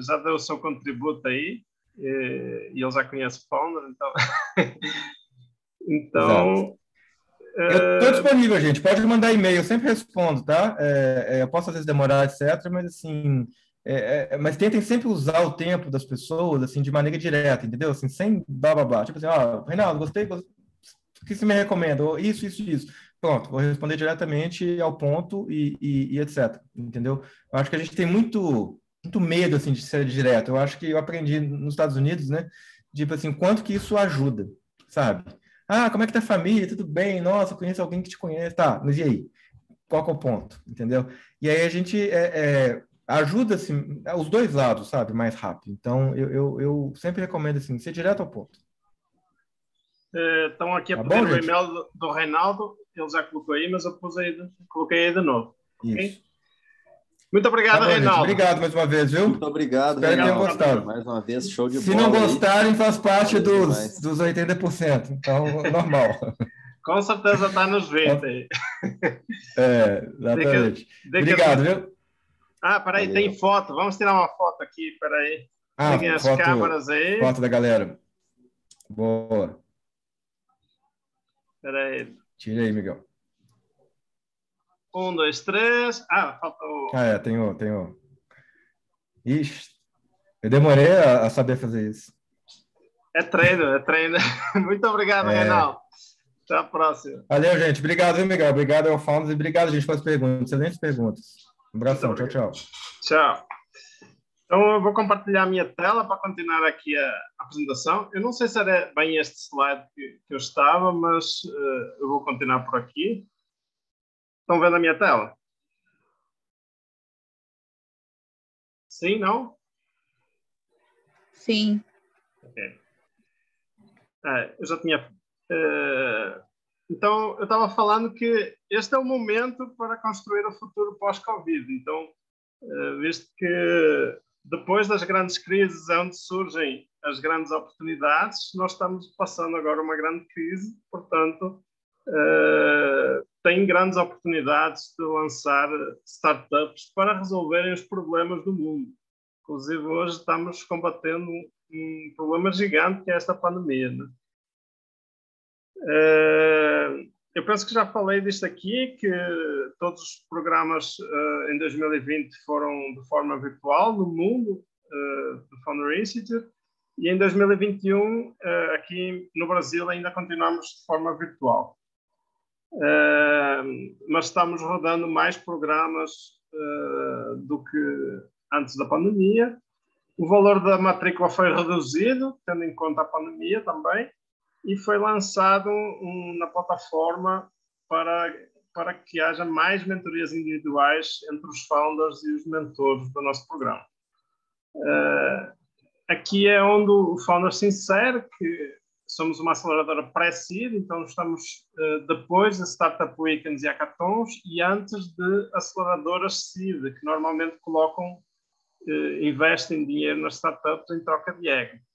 [SPEAKER 2] já deu o seu contributo aí, e ele já conhece o Founder, então... então...
[SPEAKER 1] Eu estou disponível, gente. Pode mandar e-mail, eu sempre respondo, tá? Eu posso às vezes demorar, etc., mas assim, mas tentem sempre usar o tempo das pessoas assim de maneira direta, entendeu? Assim, sem blá blá blá. Tipo assim, Reinaldo, gostei, o que você me recomenda? Isso. Pronto, vou responder diretamente ao ponto e etc. Entendeu? Eu acho que a gente tem muito medo assim de ser direto. Eu acho que eu aprendi nos Estados Unidos, né? Tipo assim, quanto que isso ajuda, sabe? Como é que tá a família? Tudo bem? Nossa, conheço alguém que te conhece. Tá, mas e aí? Qual que é o ponto? Entendeu? E aí a gente ajuda assim, os dois lados, sabe? Mais rápido. Então, eu sempre recomendo assim, ser direto ao ponto.
[SPEAKER 2] Estão aqui a
[SPEAKER 1] Tá
[SPEAKER 2] pedir
[SPEAKER 1] bom,
[SPEAKER 2] o
[SPEAKER 1] gente?
[SPEAKER 2] e-mail do Reinaldo, ele já colocou aí, mas eu coloquei aí de novo.
[SPEAKER 1] Isso.
[SPEAKER 2] Okay? Muito obrigado,
[SPEAKER 1] tá bom,
[SPEAKER 2] Reinaldo.
[SPEAKER 1] Gente. Obrigado mais uma vez, viu?
[SPEAKER 4] Muito obrigado,
[SPEAKER 1] Espero que tenham
[SPEAKER 4] Reinaldo.
[SPEAKER 1] gostado.
[SPEAKER 4] Mais uma vez, show de bola.
[SPEAKER 1] Se não gostarem,
[SPEAKER 4] aí.
[SPEAKER 1] faz parte
[SPEAKER 4] Demais.
[SPEAKER 1] dos 80%. Então, normal.
[SPEAKER 2] Com certeza está nos 20 aí.
[SPEAKER 1] Exatamente. Obrigado, viu?
[SPEAKER 2] Peraí, tem foto. Vamos tirar uma foto aqui, peraí. Liguem as câmeras aí.
[SPEAKER 1] Foto da galera. Boa.
[SPEAKER 2] Peraí.
[SPEAKER 1] Tira aí, Miguel.
[SPEAKER 2] 1, 2, 3. Faltou.
[SPEAKER 1] Tenho. Ixi, eu demorei a saber fazer isso.
[SPEAKER 2] É treino. Muito obrigado, Reinaldo. Até a próxima.
[SPEAKER 1] Valeu, gente. Obrigado, viu, Miguel? Obrigado ao Founders e obrigado, gente, pelas perguntas. Excelentes perguntas. Um abração. Tchau.
[SPEAKER 2] Tchau. Então, eu vou compartilhar a minha tela para continuar aqui a apresentação. Eu não sei se era bem este slide que eu estava, mas eu vou continuar por aqui. Estão vendo a minha tela? Sim, não?
[SPEAKER 3] Sim.
[SPEAKER 2] Ok. Eu já tinha... Então, eu estava falando que este é o momento para construir o futuro pós-Covid. Então, visto que depois das grandes crises é onde surgem as grandes oportunidades, nós estamos passando agora uma grande crise, portanto, tem grandes oportunidades de lançar startups para resolverem os problemas do mundo. Inclusive, hoje estamos combatendo um problema gigante que é esta pandemia, né? Eu penso que já falei disto aqui, que todos os programas em 2020 foram de forma virtual no mundo do Founder Institute, e em 2021 aqui no Brasil ainda continuamos de forma virtual. Mas estamos rodando mais programas do que antes da pandemia. O valor da matrícula foi reduzido, tendo em conta a pandemia também, e foi lançado na plataforma para que haja mais mentorias individuais entre os founders e os mentores do nosso programa. Aqui é onde o founder se insere, que somos uma aceleradora pré-seed, então estamos depois de Startup Weekends e hackathons e antes de aceleradoras seed, que normalmente investem dinheiro nas startups em troca de equity.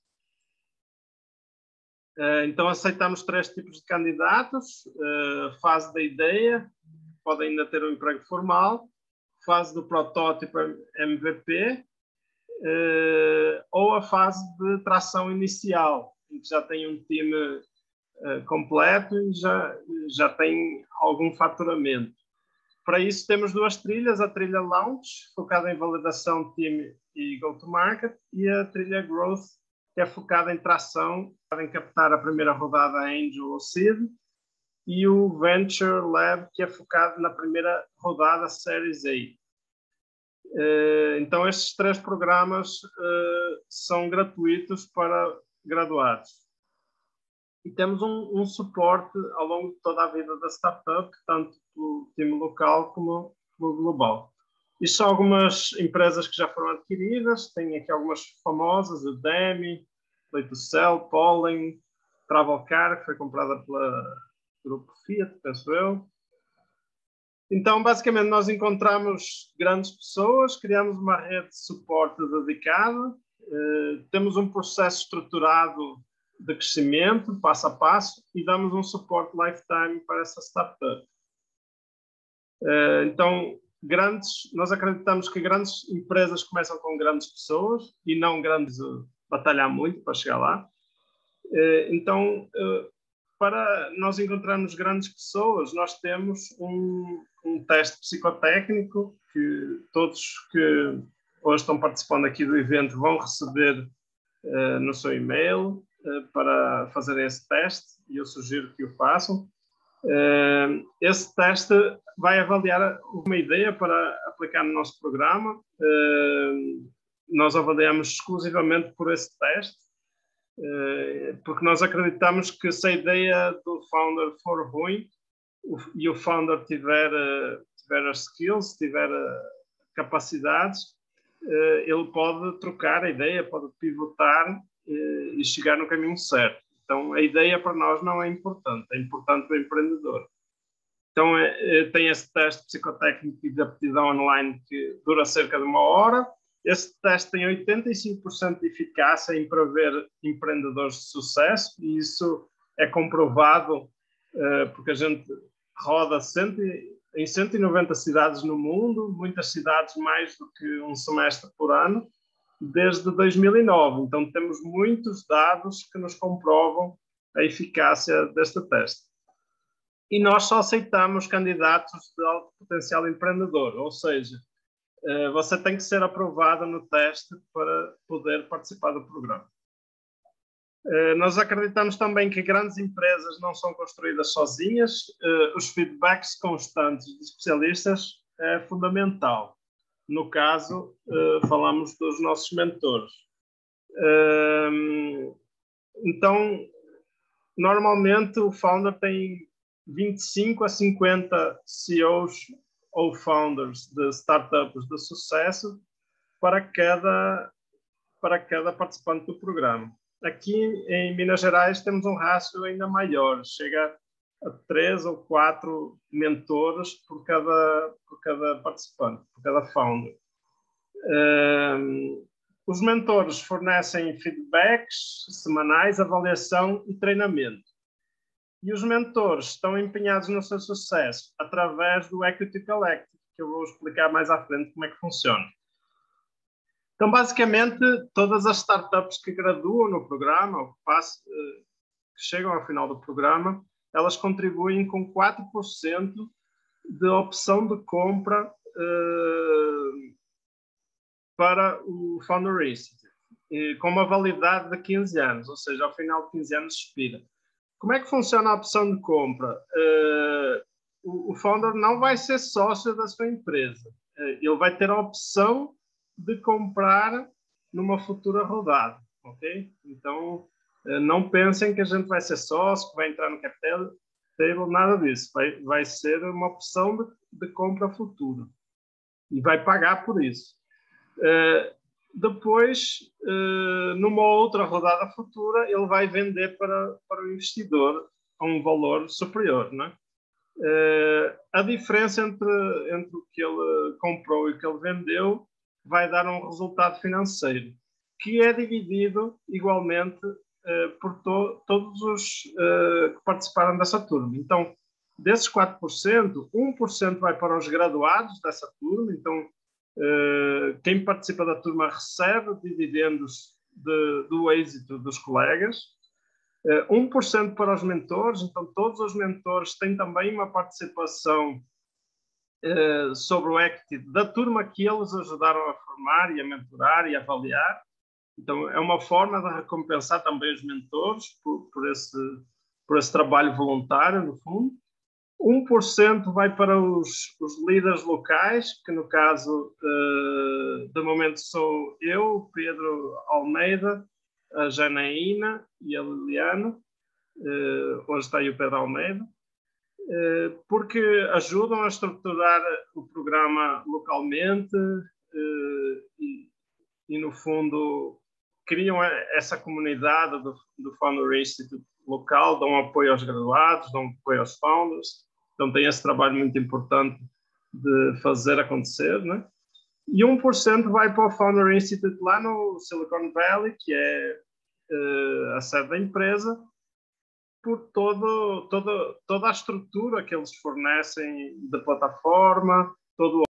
[SPEAKER 2] Então aceitamos 3 tipos de candidatos: fase da ideia, pode ainda ter um emprego formal; fase do protótipo MVP; ou a fase de tração inicial, em que já tem um time completo e já tem algum faturamento. Para isso temos 2 trilhas: a trilha Launch, focada em validação, time e go-to-market, e a trilha Growth, que é focada em tração, em captar a primeira rodada Angel ou Seed, e o Venture Lab, que é focado na primeira rodada Series A. Então, estes 3 programas são gratuitos para graduados. E temos um suporte ao longo de toda a vida da startup, tanto pelo time local como pelo global. Isto são algumas empresas que já foram adquiridas, tem aqui algumas famosas, a Udemy, Play2Sell, Pollen, Travelcar, que foi comprada pela Grupo Fiat, penso eu. Então, basicamente, nós encontramos grandes pessoas, criamos uma rede de suporte dedicada, temos um processo estruturado de crescimento, passo a passo, e damos um suporte lifetime para essa startup. Então, nós acreditamos que grandes empresas começam com grandes pessoas e não grandes batalhar muito para chegar lá. Então, para nós encontrarmos grandes pessoas, nós temos um teste psicotécnico que todos que hoje estão participando aqui do evento vão receber no seu e-mail para fazerem esse teste, e eu sugiro que o façam. Esse teste vai avaliar uma ideia para aplicar no nosso programa. Nós avaliamos exclusivamente por esse teste, porque nós acreditamos que se a ideia do founder for ruim e o founder tiver as skills, tiver capacidades, ele pode trocar a ideia, pode pivotar e chegar no caminho certo. Então, a ideia para nós não é importante o empreendedor. Então, tem esse teste psicotécnico e de aptidão online que dura cerca de 1 hora. Esse teste tem 85% de eficácia em prever empreendedores de sucesso, e isso é comprovado porque a gente roda em 190 cidades no mundo, muitas cidades mais do que um semestre por ano, desde 2009. Então, temos muitos dados que nos comprovam a eficácia deste teste. E nós só aceitamos candidatos de alto potencial empreendedor, ou seja, você tem que ser aprovado no teste para poder participar do programa. Nós acreditamos também que grandes empresas não são construídas sozinhas. Os feedbacks constantes de especialistas é fundamental. No caso, falamos dos nossos mentores. Então, normalmente o founder tem 25 a 50 CEOs ou founders de startups de sucesso para cada participante do programa. Aqui em Minas Gerais temos um rácio ainda maior, chega a 3 ou 4 mentores por cada participante, por cada founder. Os mentores fornecem feedbacks semanais, avaliação e treinamento. E os mentores estão empenhados no seu sucesso através do Equity Collective, que eu vou explicar mais à frente como é que funciona. Então, basicamente, todas as startups que graduam no programa, ou que chegam ao final do programa, elas contribuem com 4% de opção de compra para o Founder Institute, com uma validade de 15 anos, ou seja, ao final de 15 anos expira. Como é que funciona a opção de compra? O founder não vai ser sócio da sua empresa. Ele vai ter a opção de comprar numa futura rodada, ok? Então, não pensem que a gente vai ser sócio, que vai entrar no capital table, nada disso. Vai ser uma opção de compra futura e vai pagar por isso. Depois, numa outra rodada futura, ele vai vender para o investidor a um valor superior, não é? A diferença entre o que ele comprou e o que ele vendeu vai dar um resultado financeiro, que é dividido igualmente por todos os que participaram dessa turma. Então, desses 4%, 1% vai para os graduados dessa turma. Então, quem participa da turma recebe dividendos do êxito dos colegas. 1% para os mentores. Então, todos os mentores têm também uma participação sobre o equity da turma que eles ajudaram a formar e a mentorar e a avaliar. Então, é uma forma de recompensar também os mentores por esse trabalho voluntário, no fundo. 1% vai para os líderes locais, que no caso, de momento sou eu, Pedro Almeida, a Janaína e a Liliana. Hoje está aí o Pedro Almeida. Porque ajudam a estruturar o programa localmente e no fundo, criam essa comunidade do Founder Institute local, dão apoio aos graduados, dão apoio aos founders. Então, tem esse trabalho muito importante de fazer acontecer, né? E 1% vai para o Founder Institute lá no Silicon Valley, que é a sede da empresa, por toda a estrutura que eles fornecem de plataforma, todo